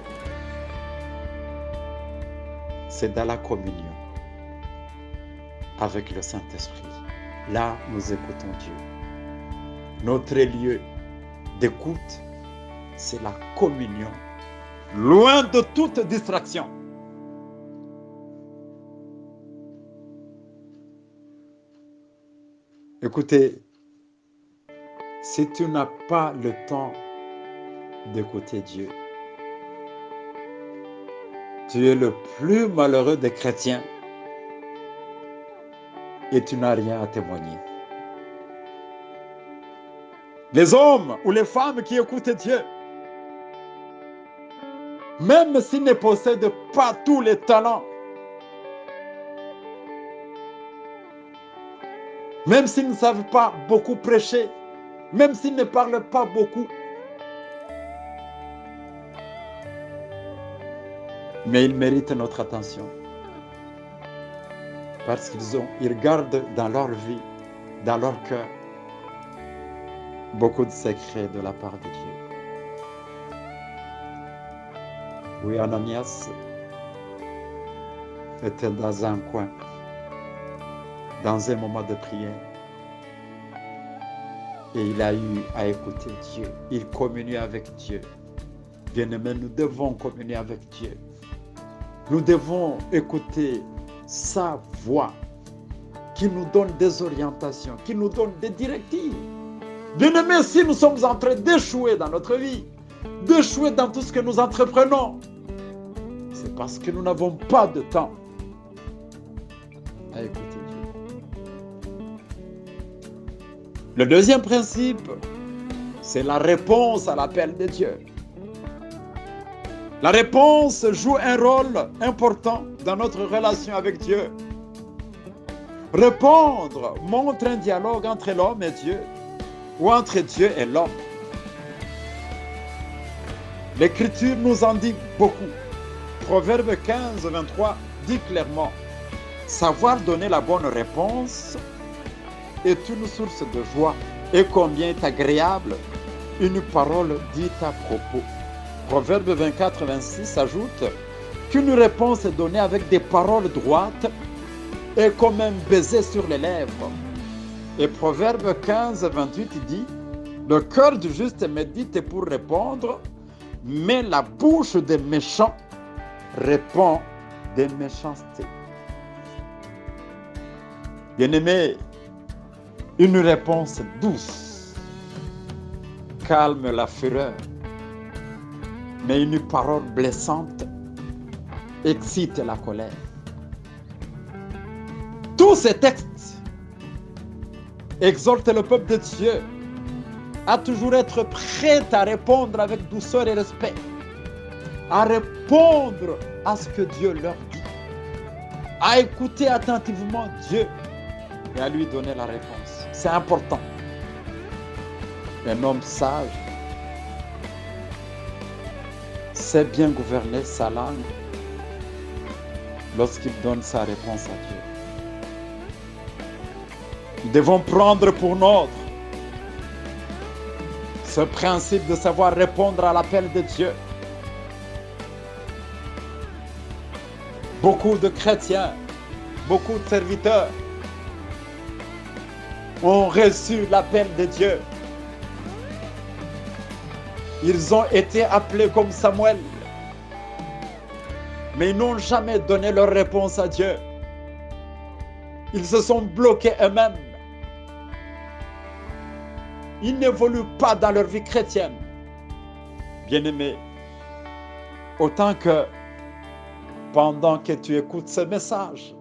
C'est dans la communion avec le Saint-Esprit. Là, nous écoutons Dieu. Notre lieu d'écoute, c'est la communion, loin de toute distraction. Écoutez, si tu n'as pas le temps d'écouter Dieu, tu es le plus malheureux des chrétiens et tu n'as rien à témoigner. Les hommes ou les femmes qui écoutent Dieu, même s'ils ne possèdent pas tous les talents, même s'ils ne savent pas beaucoup prêcher, même s'ils ne parlent pas beaucoup, mais ils méritent notre attention. Parce qu'ils gardent dans leur vie, dans leur cœur, beaucoup de secrets de la part de Dieu. Oui, Ananias était dans un coin, dans un moment de prière. Et il a eu à écouter Dieu. Il communiait avec Dieu. Bien-aimés, nous devons communier avec Dieu. Nous devons écouter sa voix qui nous donne des orientations, qui nous donne des directives. Bien-aimés, si nous sommes en train d'échouer dans notre vie, d'échouer dans tout ce que nous entreprenons, c'est parce que nous n'avons pas de temps à écouter Dieu. Le deuxième principe, c'est la réponse à l'appel de Dieu. La réponse joue un rôle important dans notre relation avec Dieu. Répondre montre un dialogue entre l'homme et Dieu, ou entre Dieu et l'homme. L'Écriture nous en dit beaucoup. Proverbe 15, 23 dit clairement: savoir donner la bonne réponse est une source de joie, et combien est agréable une parole dite à propos. Proverbe 24, 26 ajoute qu'une réponse est donnée avec des paroles droites et comme un baiser sur les lèvres. Et Proverbe 15, 28 dit: le cœur du juste médite pour répondre, mais la bouche des méchants répond des méchancetés. Bien-aimé, une réponse douce calme la fureur, mais une parole blessante excite la colère. Tous ces textes exhortent le peuple de Dieu à toujours être prêt à répondre avec douceur et respect, à répondre à ce que Dieu leur dit, à écouter attentivement Dieu et à lui donner la réponse. C'est important. Un homme sage sait bien gouverner sa langue lorsqu'il donne sa réponse à Dieu. Nous devons prendre pour nôtre ce principe de savoir répondre à l'appel de Dieu. Beaucoup de chrétiens, beaucoup de serviteurs ont reçu l'appel de Dieu. Ils ont été appelés comme Samuel, mais ils n'ont jamais donné leur réponse à Dieu. Ils se sont bloqués eux-mêmes. Ils n'évoluent pas dans leur vie chrétienne. Bien-aimé, autant que pendant que tu écoutes ce message,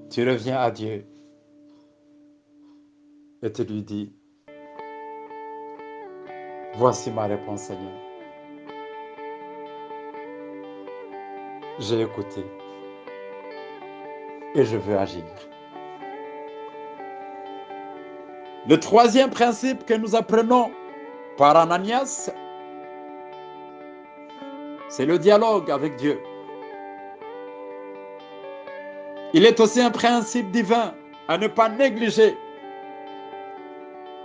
tu reviens à Dieu et tu lui dis: voici ma réponse, Seigneur. J'ai écouté et je veux agir. Le troisième principe que nous apprenons par Ananias, c'est le dialogue avec Dieu. Il est aussi un principe divin à ne pas négliger.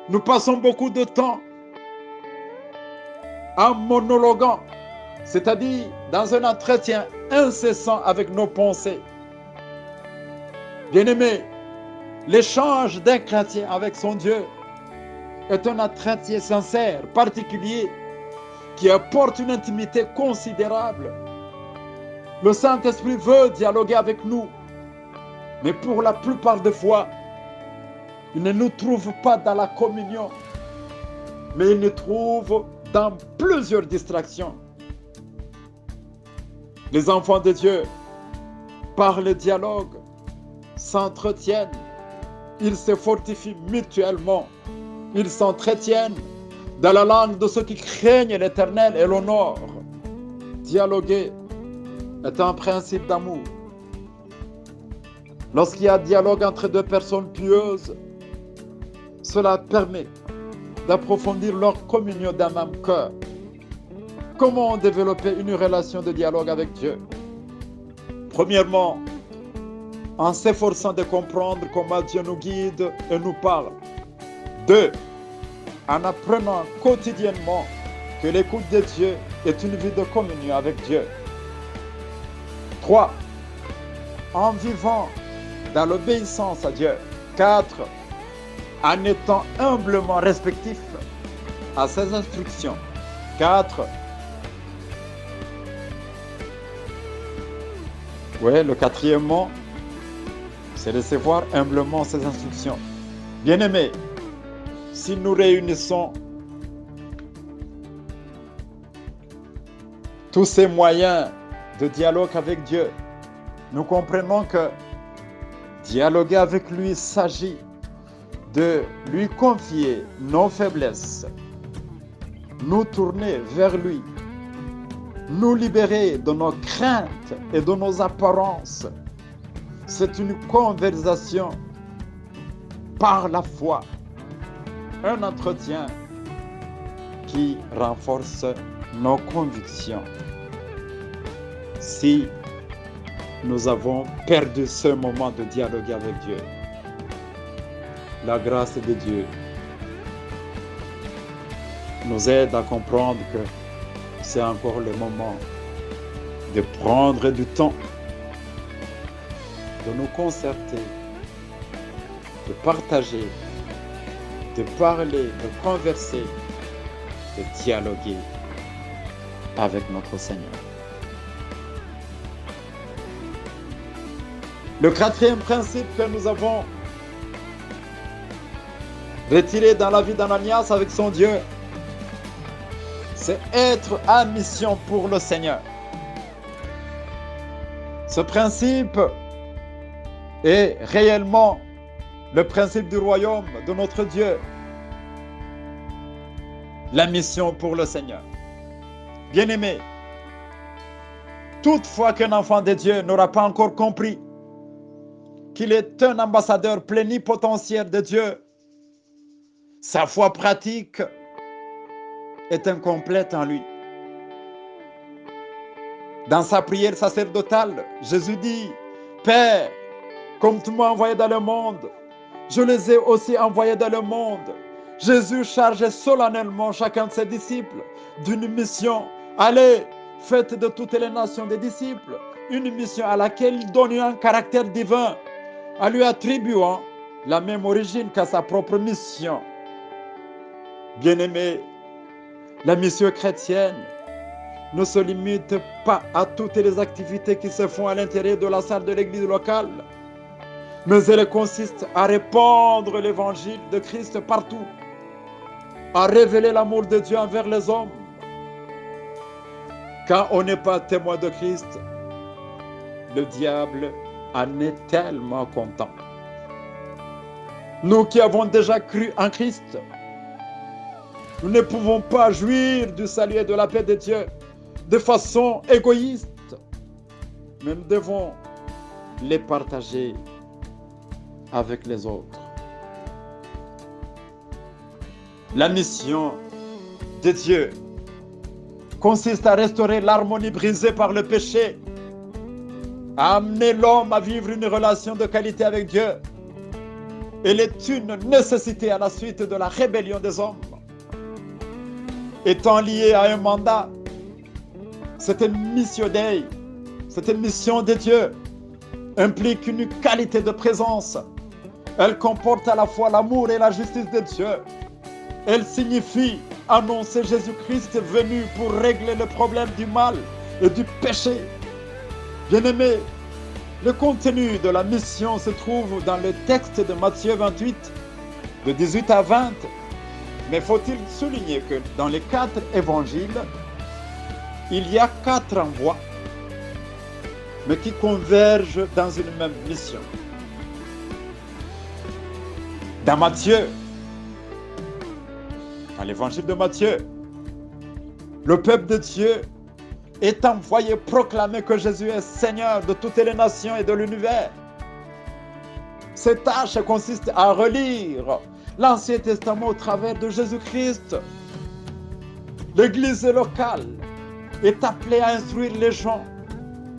Nous passons beaucoup de temps en monologuant, c'est-à-dire dans un entretien incessant avec nos pensées. Bien-aimés, l'échange d'un chrétien avec son Dieu est un entretien sincère, particulier, qui apporte une intimité considérable. Le Saint-Esprit veut dialoguer avec nous, mais pour la plupart des fois, il ne nous trouve pas dans la communion, mais il nous trouve dans plusieurs distractions. Les enfants de Dieu, par le dialogue, s'entretiennent, ils se fortifient mutuellement, ils s'entretiennent dans la langue de ceux qui craignent l'Éternel et l'honorent. Dialoguer est un principe d'amour. Lorsqu'il y a dialogue entre deux personnes pieuses, cela permet d'approfondir leur communion d'un même cœur. Comment développer une relation de dialogue avec Dieu? Premièrement, en s'efforçant de comprendre comment Dieu nous guide et nous parle. 2. En apprenant quotidiennement que l'écoute de Dieu est une vie de communion avec Dieu. 3. En vivant dans l'obéissance à Dieu. 4. En étant humblement respectif à ses instructions. 4. Oui, le quatrièmement, c'est recevoir humblement ses instructions. Bien-aimés, si nous réunissons tous ces moyens de dialogue avec Dieu, nous comprenons que dialoguer avec lui s'agit de lui confier nos faiblesses, nous tourner vers lui, nous libérer de nos craintes et de nos apparences. C'est une conversation par la foi, un entretien qui renforce nos convictions. Si nous avons perdu ce moment de dialogue avec Dieu, la grâce de Dieu nous aide à comprendre que c'est encore le moment de prendre du temps, de nous concerter, de partager, de parler, de converser, de dialoguer avec notre Seigneur. Le quatrième principe que nous avons retiré dans la vie d'Ananias avec son Dieu, c'est être en mission pour le Seigneur. Ce principe est réellement le principe du royaume de notre Dieu. La mission pour le Seigneur. Bien-aimés, toutefois qu'un enfant de Dieu n'aura pas encore compris qu'il est un ambassadeur plénipotentiaire de Dieu, sa foi pratique est incomplète en lui. Dans sa prière sacerdotale, Jésus dit: Père, comme tu m'as envoyé dans le monde, je les ai aussi envoyés dans le monde. Jésus chargeait solennellement chacun de ses disciples d'une mission. Allez, faites de toutes les nations des disciples, une mission à laquelle il donne un caractère divin, en lui attribuant la même origine qu'à sa propre mission. Bien-aimés, la mission chrétienne ne se limite pas à toutes les activités qui se font à l'intérieur de la salle de l'église locale, mais elle consiste à répandre l'évangile de Christ partout, à révéler l'amour de Dieu envers les hommes. Quand on n'est pas témoin de Christ, le diable en est tellement content. Nous qui avons déjà cru en Christ, nous ne pouvons pas jouir du salut et de la paix de Dieu de façon égoïste, mais nous devons les partager avec les autres. La mission de Dieu consiste à restaurer l'harmonie brisée par le péché, à amener l'homme à vivre une relation de qualité avec Dieu, Elle est une nécessité à la suite de la rébellion des hommes. Étant liée à un mandat, cette mission Dei, cette mission de Dieu, implique une qualité de présence. Elle comporte à la fois l'amour et la justice de Dieu. Elle signifie annoncer Jésus-Christ venu pour régler le problème du mal et du péché. Bien-aimés, le contenu de la mission se trouve dans le texte de Matthieu 28, de 18 à 20. Mais faut-il souligner que dans les 4 évangiles, il y a 4 envois, mais qui convergent dans une même mission. Dans Matthieu, dans l'évangile de Matthieu, le peuple de Dieu est envoyé proclamer que Jésus est Seigneur de toutes les nations et de l'univers. Cette tâche consiste à relire l'Ancien Testament au travers de Jésus-Christ. L'Église locale est appelée à instruire les gens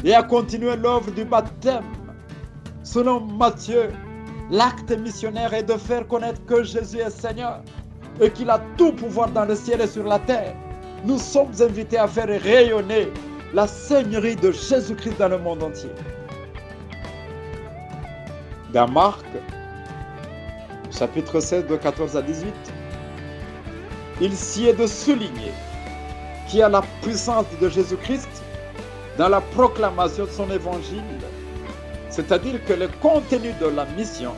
et à continuer l'œuvre du baptême. Selon Matthieu, l'acte missionnaire est de faire connaître que Jésus est Seigneur et qu'il a tout pouvoir dans le ciel et sur la terre. Nous sommes invités à faire rayonner la Seigneurie de Jésus-Christ dans le monde entier. Dans Marc, chapitre 16, de 14 à 18, il s'y est de souligner qu'il y a la puissance de Jésus-Christ dans la proclamation de son évangile, c'est-à-dire que le contenu de la mission,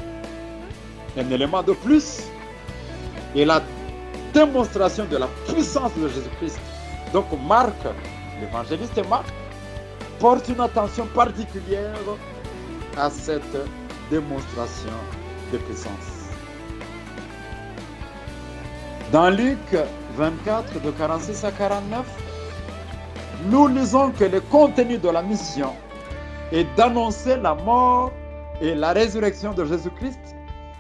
un élément de plus, est la démonstration de la puissance de Jésus-Christ. Donc Marc, l'évangéliste Marc, porte une attention particulière à cette démonstration de puissance. Dans Luc 24, de 46 à 49, nous lisons que le contenu de la mission est d'annoncer la mort et la résurrection de Jésus-Christ,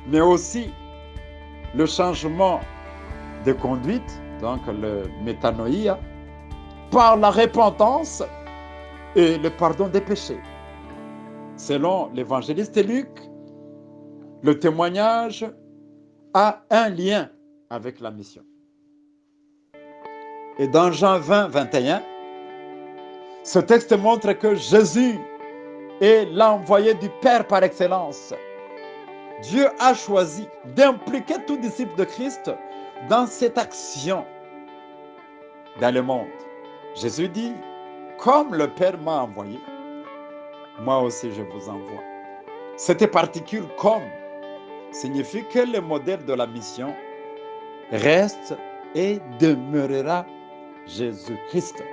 mais aussi le changement de conduite, donc le métanoïa, par la repentance et le pardon des péchés. Selon l'évangéliste Luc, le témoignage a un lien avec la mission. Et dans Jean 20, 21, ce texte montre que Jésus est l'envoyé du Père par excellence. Dieu a choisi d'impliquer tout disciple de Christ dans cette action dans le monde. Jésus dit, comme le Père m'a envoyé, moi aussi je vous envoie. Cette particule comme signifie que le modèle de la mission reste et demeurera Jésus-Christ.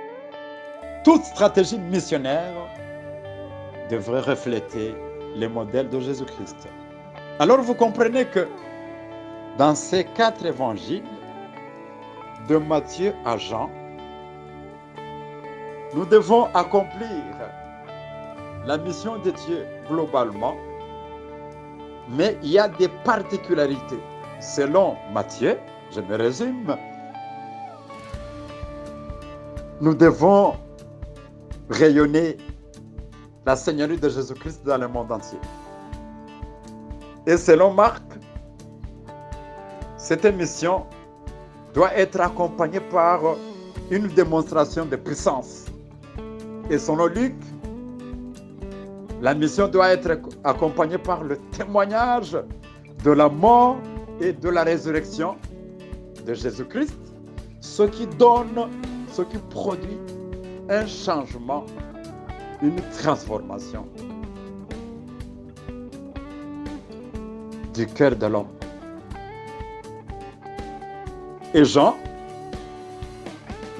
Toute stratégie missionnaire devrait refléter le modèle de Jésus-Christ. Alors vous comprenez que dans ces 4 évangiles, de Matthieu à Jean, nous devons accomplir la mission de Dieu globalement, mais il y a des particularités. Selon Matthieu, je me résume, nous devons rayonner la Seigneurie de Jésus-Christ dans le monde entier. Et selon Marc, cette mission doit être accompagnée par une démonstration de puissance. Et selon Luc, la mission doit être accompagnée par le témoignage de la mort et de la résurrection de Jésus-Christ, ce qui donne, ce qui produit un changement, une transformation du cœur de l'homme. Et Jean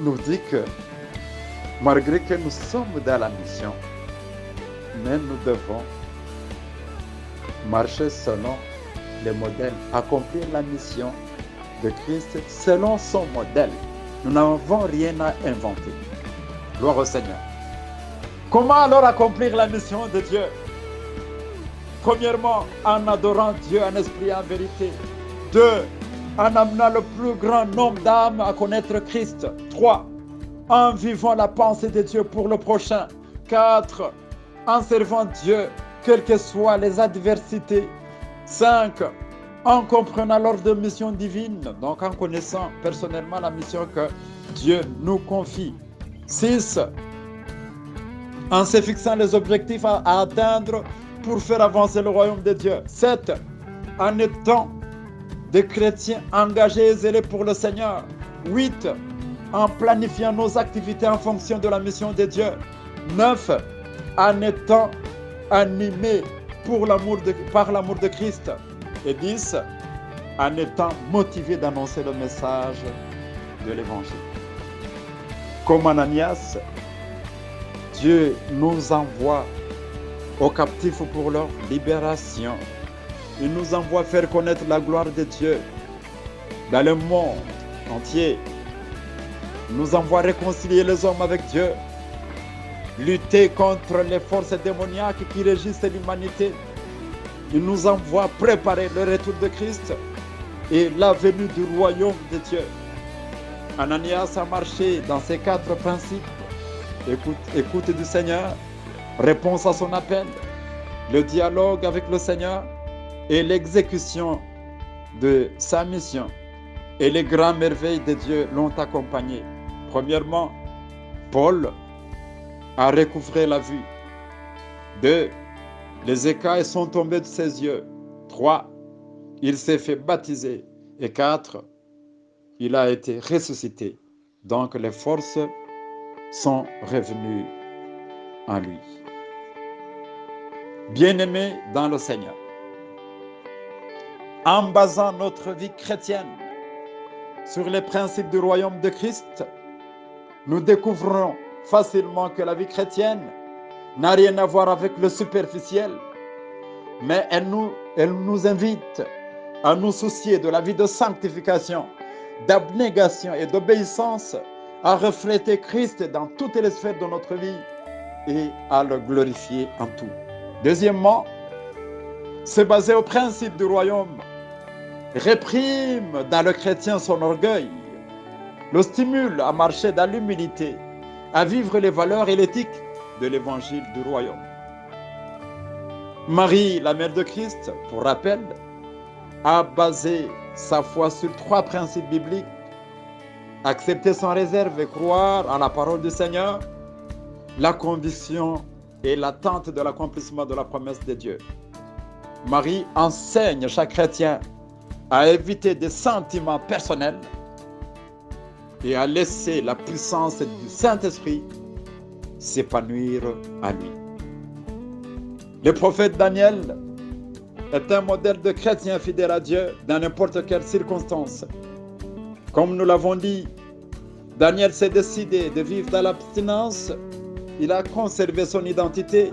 nous dit que malgré que nous sommes dans la mission, mais nous devons marcher selon les modèles, accomplir la mission de Christ selon son modèle. Nous n'avons rien à inventer. Gloire au Seigneur. Comment alors accomplir la mission de Dieu? Premièrement, en adorant Dieu en esprit et en vérité. 2, en amenant le plus grand nombre d'âmes à connaître Christ. 3, en vivant la pensée de Dieu pour le prochain. 4, en servant Dieu, quelles que soient les adversités. 5, en comprenant l'ordre de mission divine, donc en connaissant personnellement la mission que Dieu nous confie. 6. En se fixant les objectifs à atteindre pour faire avancer le royaume de Dieu. 7. En étant des chrétiens engagés et zélés pour le Seigneur. 8. En planifiant nos activités en fonction de la mission de Dieu. 9. En étant animés par l'amour de Christ. Et 10. En étant motivés d'annoncer le message de l'Évangile. Comme Ananias, Dieu nous envoie aux captifs pour leur libération. Il nous envoie faire connaître la gloire de Dieu dans le monde entier. Il nous envoie réconcilier les hommes avec Dieu, lutter contre les forces démoniaques qui régissent l'humanité. Il nous envoie préparer le retour de Christ et la venue du royaume de Dieu. Ananias a marché dans ces 4 principes. Écoute du Seigneur, réponse à son appel, le dialogue avec le Seigneur et l'exécution de sa mission. Et les grandes merveilles de Dieu l'ont accompagné. Premièrement, Paul a recouvré la vue. 2. Les écailles sont tombées de ses yeux. 3. Il s'est fait baptiser. Et 4. Il a été ressuscité. Donc les forces sont revenues en lui. Bien-aimés dans le Seigneur, en basant notre vie chrétienne sur les principes du royaume de Christ, nous découvrons facilement que la vie chrétienne n'a rien à voir avec le superficiel, mais elle nous invite à nous soucier de la vie de sanctification, d'abnégation et d'obéissance, à refléter Christ dans toutes les sphères de notre vie et à le glorifier en tout. Deuxièmement, se baser au principe du royaume réprime dans le chrétien son orgueil, le stimule à marcher dans l'humilité, à vivre les valeurs et l'éthique de l'évangile du royaume. Marie, la mère de Christ, pour rappel, a basé sa foi sur 3 principes bibliques: accepter sans réserve et croire en la parole du Seigneur, la conviction et l'attente de l'accomplissement de la promesse de Dieu. Marie enseigne chaque chrétien à éviter des sentiments personnels et à laisser la puissance du Saint-Esprit s'épanouir à lui. Le prophète Daniel est un modèle de chrétien fidèle à Dieu dans n'importe quelle circonstance. Comme nous l'avons dit, Daniel s'est décidé de vivre dans l'abstinence. Il a conservé son identité.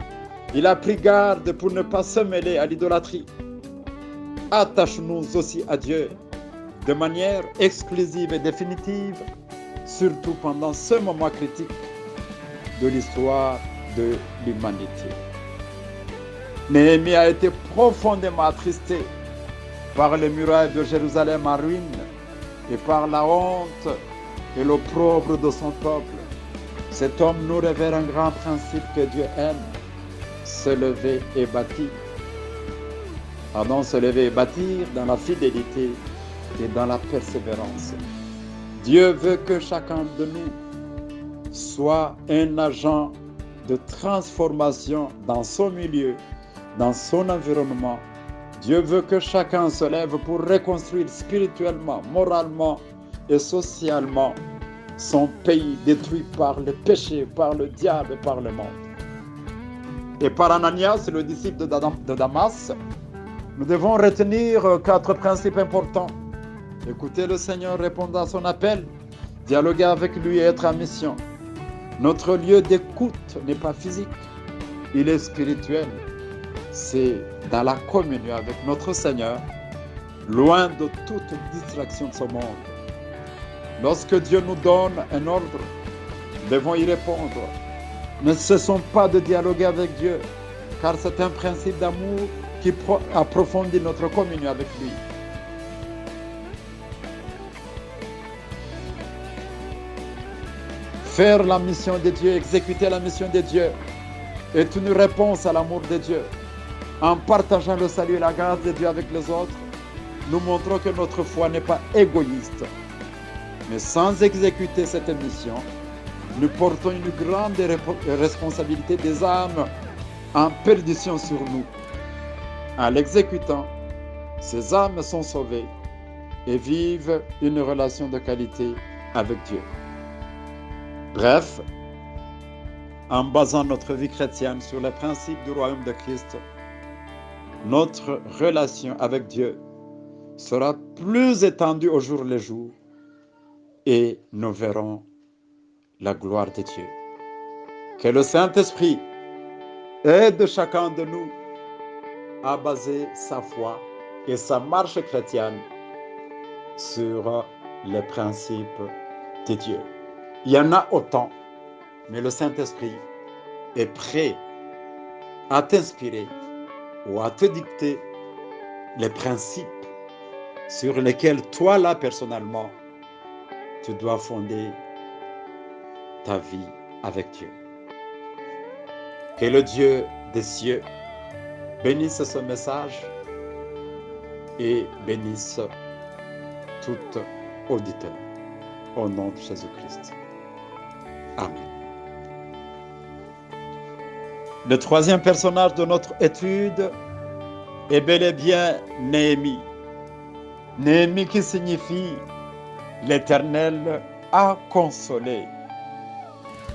Il a pris garde pour ne pas se mêler à l'idolâtrie. Attachons-nous aussi à Dieu de manière exclusive et définitive, surtout pendant ce moment critique de l'histoire de l'humanité. Néhémie a été profondément attristé par les murailles de Jérusalem en ruine et par la honte et l'opprobre de son peuple. Cet homme nous révèle un grand principe que Dieu aime: se lever et bâtir. Pardon, se lever et bâtir dans la fidélité et dans la persévérance. Dieu veut que chacun de nous soit un agent de transformation dans son milieu, dans son environnement. Dieu veut que chacun se lève pour reconstruire spirituellement, moralement et socialement son pays détruit par le péché, par le diable et par le monde. Et par Ananias, le disciple de Damas, nous devons retenir 4 principes importants. Écouter le Seigneur, répondre à son appel, dialoguer avec lui et être en mission. Notre lieu d'écoute n'est pas physique, il est spirituel. C'est dans la communion avec notre Seigneur, loin de toute distraction de ce monde. Lorsque Dieu nous donne un ordre, nous devons y répondre. Ne cessons pas de dialoguer avec Dieu, car c'est un principe d'amour qui approfondit notre communion avec lui. Faire la mission de Dieu, exécuter la mission de Dieu est une réponse à l'amour de Dieu. En partageant le salut et la grâce de Dieu avec les autres, nous montrons que notre foi n'est pas égoïste. Mais sans exécuter cette mission, nous portons une grande responsabilité des âmes en perdition sur nous. En l'exécutant, ces âmes sont sauvées et vivent une relation de qualité avec Dieu. Bref, en basant notre vie chrétienne sur les principes du royaume de Christ, notre relation avec Dieu sera plus étendue au jour le jour et nous verrons la gloire de Dieu. Que le Saint-Esprit aide chacun de nous à baser sa foi et sa marche chrétienne sur les principes de Dieu. Il y en a autant, mais le Saint-Esprit est prêt à t'inspirer ou à te dicter les principes sur lesquels toi, là, personnellement, tu dois fonder ta vie avec Dieu. Que le Dieu des cieux bénisse ce message et bénisse tout auditeur. Au nom de Jésus-Christ. Amen. Le troisième personnage de notre étude est bel et bien Néhémie. Néhémie qui signifie l'Éternel a consolé.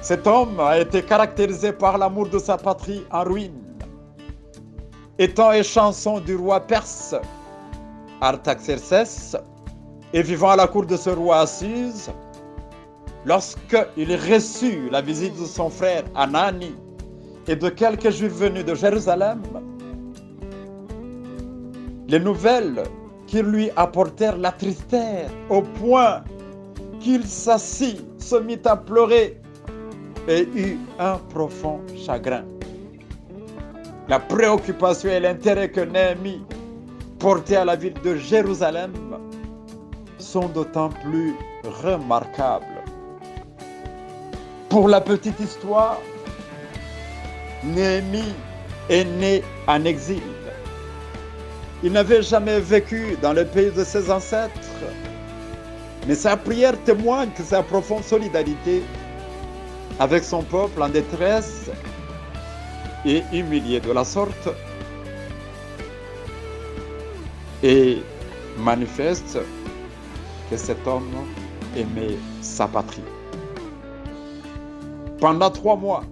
Cet homme a été caractérisé par l'amour de sa patrie en ruine. Étant échanson du roi perse Artaxerxès et vivant à la cour de ce roi à Suse, lorsqu'il reçut la visite de son frère Anani et de quelques Juifs venus de Jérusalem, les nouvelles qu'ils lui apportèrent l'attristèrent au point qu'il s'assit, se mit à pleurer et eut un profond chagrin. La préoccupation et l'intérêt que Néhémie portait à la ville de Jérusalem sont d'autant plus remarquables. Pour la petite histoire, Néhémie est né en exil. Il n'avait jamais vécu dans le pays de ses ancêtres, mais sa prière témoigne que sa profonde solidarité avec son peuple en détresse et humilié de la sorte et manifeste que cet homme aimait sa patrie. Pendant 3 mois,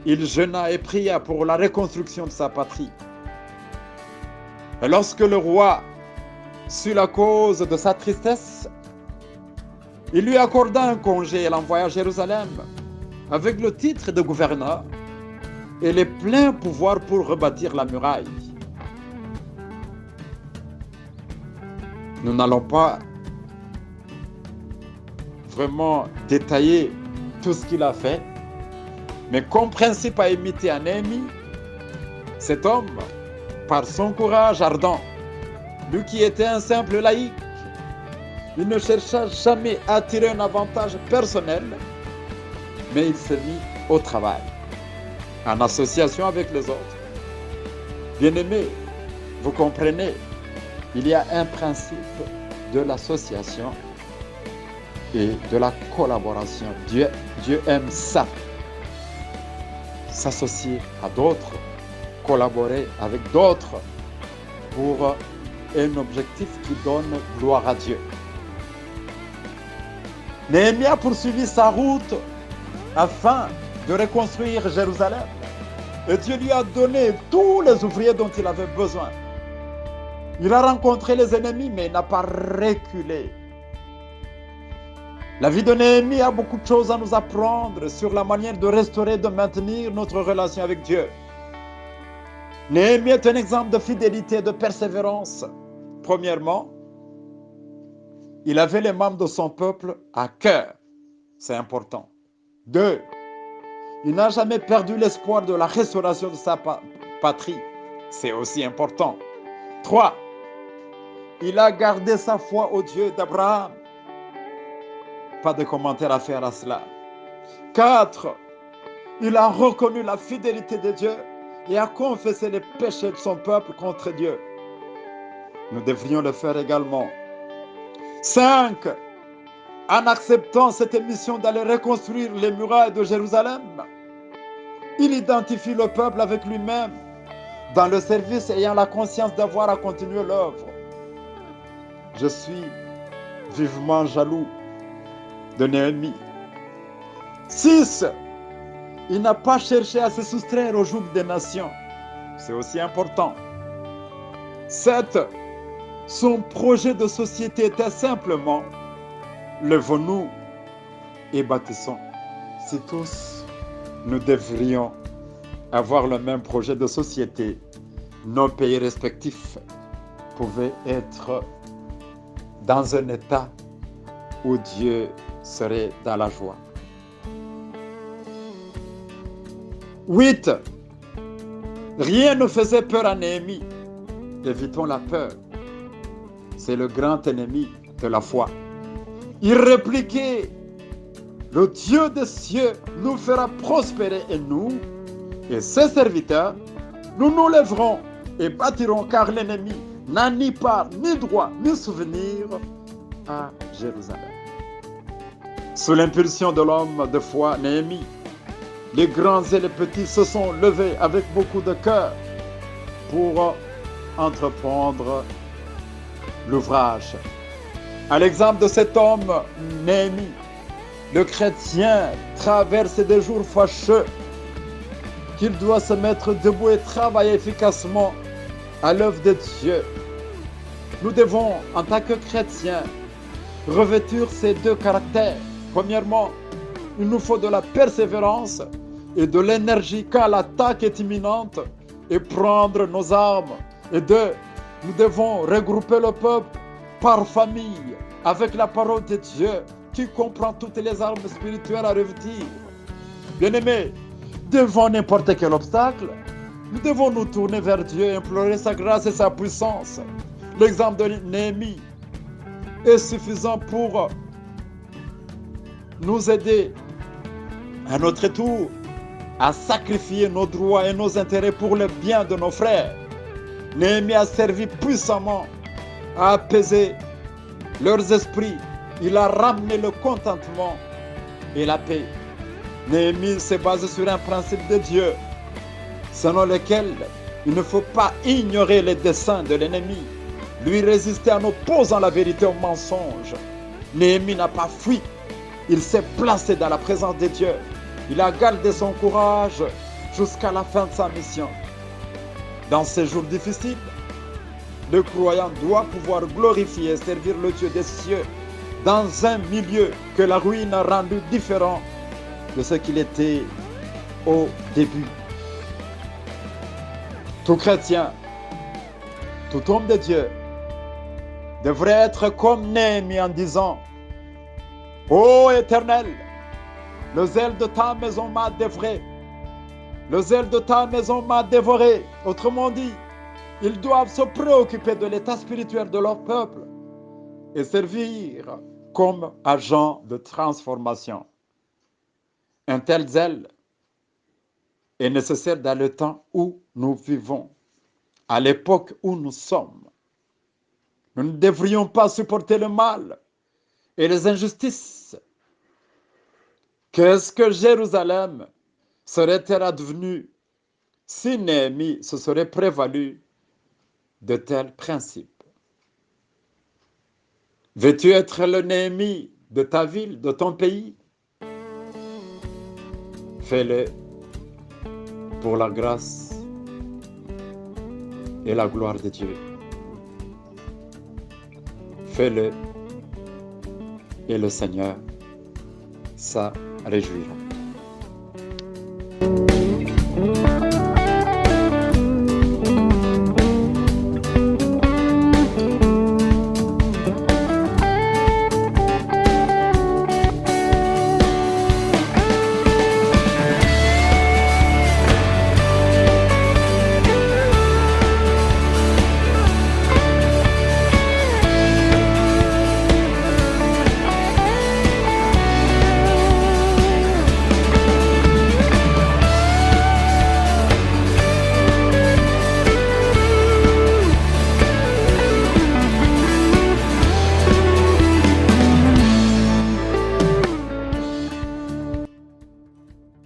il jeûna et pria pour la reconstruction de sa patrie. Et lorsque le roi sut la cause de sa tristesse, il lui accorda un congé et l'envoya à Jérusalem avec le titre de gouverneur et les pleins pouvoirs pour rebâtir la muraille. Nous n'allons pas vraiment détailler tout ce qu'il a fait, mais comme principe à imiter à Néhémie, cet homme, par son courage ardent, lui qui était un simple laïc, il ne chercha jamais à tirer un avantage personnel, mais il s'est mis au travail, en association avec les autres. Bien-aimés, vous comprenez, il y a un principe de l'association et de la collaboration. Dieu aime ça. S'associer à d'autres, collaborer avec d'autres pour un objectif qui donne gloire à Dieu. Néhémie a poursuivi sa route afin de reconstruire Jérusalem. Et Dieu lui a donné tous les ouvriers dont il avait besoin. Il a rencontré les ennemis, mais il n'a pas reculé. La vie de Néhémie a beaucoup de choses à nous apprendre sur la manière de restaurer, de maintenir notre relation avec Dieu. Néhémie est un exemple de fidélité et de persévérance. Premièrement, il avait les membres de son peuple à cœur. C'est important. 2, il n'a jamais perdu l'espoir de la restauration de sa patrie. C'est aussi important. 3, il a gardé sa foi au Dieu d'Abraham. Pas de commentaire à faire à cela. 4, il a reconnu la fidélité de Dieu et a confessé les péchés de son peuple contre Dieu. nous devrions le faire également. 5. En acceptant cette mission d'aller reconstruire les murailles de Jérusalem, il identifie le peuple avec lui-même dans le service, ayant la conscience d'avoir à continuer l'œuvre. Je suis vivement jaloux de Néhémie. 6. Il n'a pas cherché à se soustraire au joug des nations. C'est aussi important. 7. Son projet de société était simplement: levons-nous et bâtissons. Si tous nous devrions avoir le même projet de société, nos pays respectifs pouvaient être dans un état où Dieu serait dans la joie. 8. Rien ne faisait peur à Néhémie. Évitons la peur. C'est le grand ennemi de la foi. Il répliquait: le Dieu des cieux nous fera prospérer, et nous, et ses serviteurs, nous nous lèverons et bâtirons, car l'ennemi n'a ni part, ni droit, ni souvenir à Jérusalem. Sous l'impulsion de l'homme de foi, Néhémie, les grands et les petits se sont levés avec beaucoup de cœur pour entreprendre l'ouvrage. À l'exemple de cet homme, Néhémie, le chrétien traverse des jours fâcheux, qu'il doit se mettre debout et travailler efficacement à l'œuvre de Dieu. Nous devons, en tant que chrétiens, revêtir ces deux caractères. Premièrement, il nous faut de la persévérance et de l'énergie quand l'attaque est imminente, et prendre nos armes. Et 2, nous devons regrouper le peuple par famille avec la parole de Dieu qui comprend toutes les armes spirituelles à revêtir. Bien-aimés, devant n'importe quel obstacle, nous devons nous tourner vers Dieu et implorer sa grâce et sa puissance. L'exemple de Néhémie est suffisant pour nous aider à notre tour à sacrifier nos droits et nos intérêts pour le bien de nos frères. Néhémie a servi puissamment à apaiser leurs esprits. Il a ramené le contentement et la paix. Néhémie se base sur un principe de Dieu, selon lequel il ne faut pas ignorer les desseins de l'ennemi, lui résister en opposant la vérité au mensonge. Néhémie n'a pas fui, il s'est placé dans la présence de Dieu. Il a gardé son courage jusqu'à la fin de sa mission. Dans ces jours difficiles, le croyant doit pouvoir glorifier et servir le Dieu des cieux dans un milieu que la ruine a rendu différent de ce qu'il était au début. Tout chrétien, tout homme de Dieu devrait être comme Néhémie en disant: ô Éternel, le zèle de ta maison m'a dévoré. Le zèle de ta maison m'a dévoré. Autrement dit, ils doivent se préoccuper de l'état spirituel de leur peuple et servir comme agents de transformation. Un tel zèle est nécessaire dans le temps où nous vivons, à l'époque où nous sommes. Nous ne devrions pas supporter le mal et les injustices. Qu'est-ce que Jérusalem serait-elle advenue si Néhémie se serait prévalu de tels principes? Veux-tu être le Néhémie de ta ville, de ton pays? Fais-le pour la grâce et la gloire de Dieu. Fais-le et le Seigneur s'en réjouira.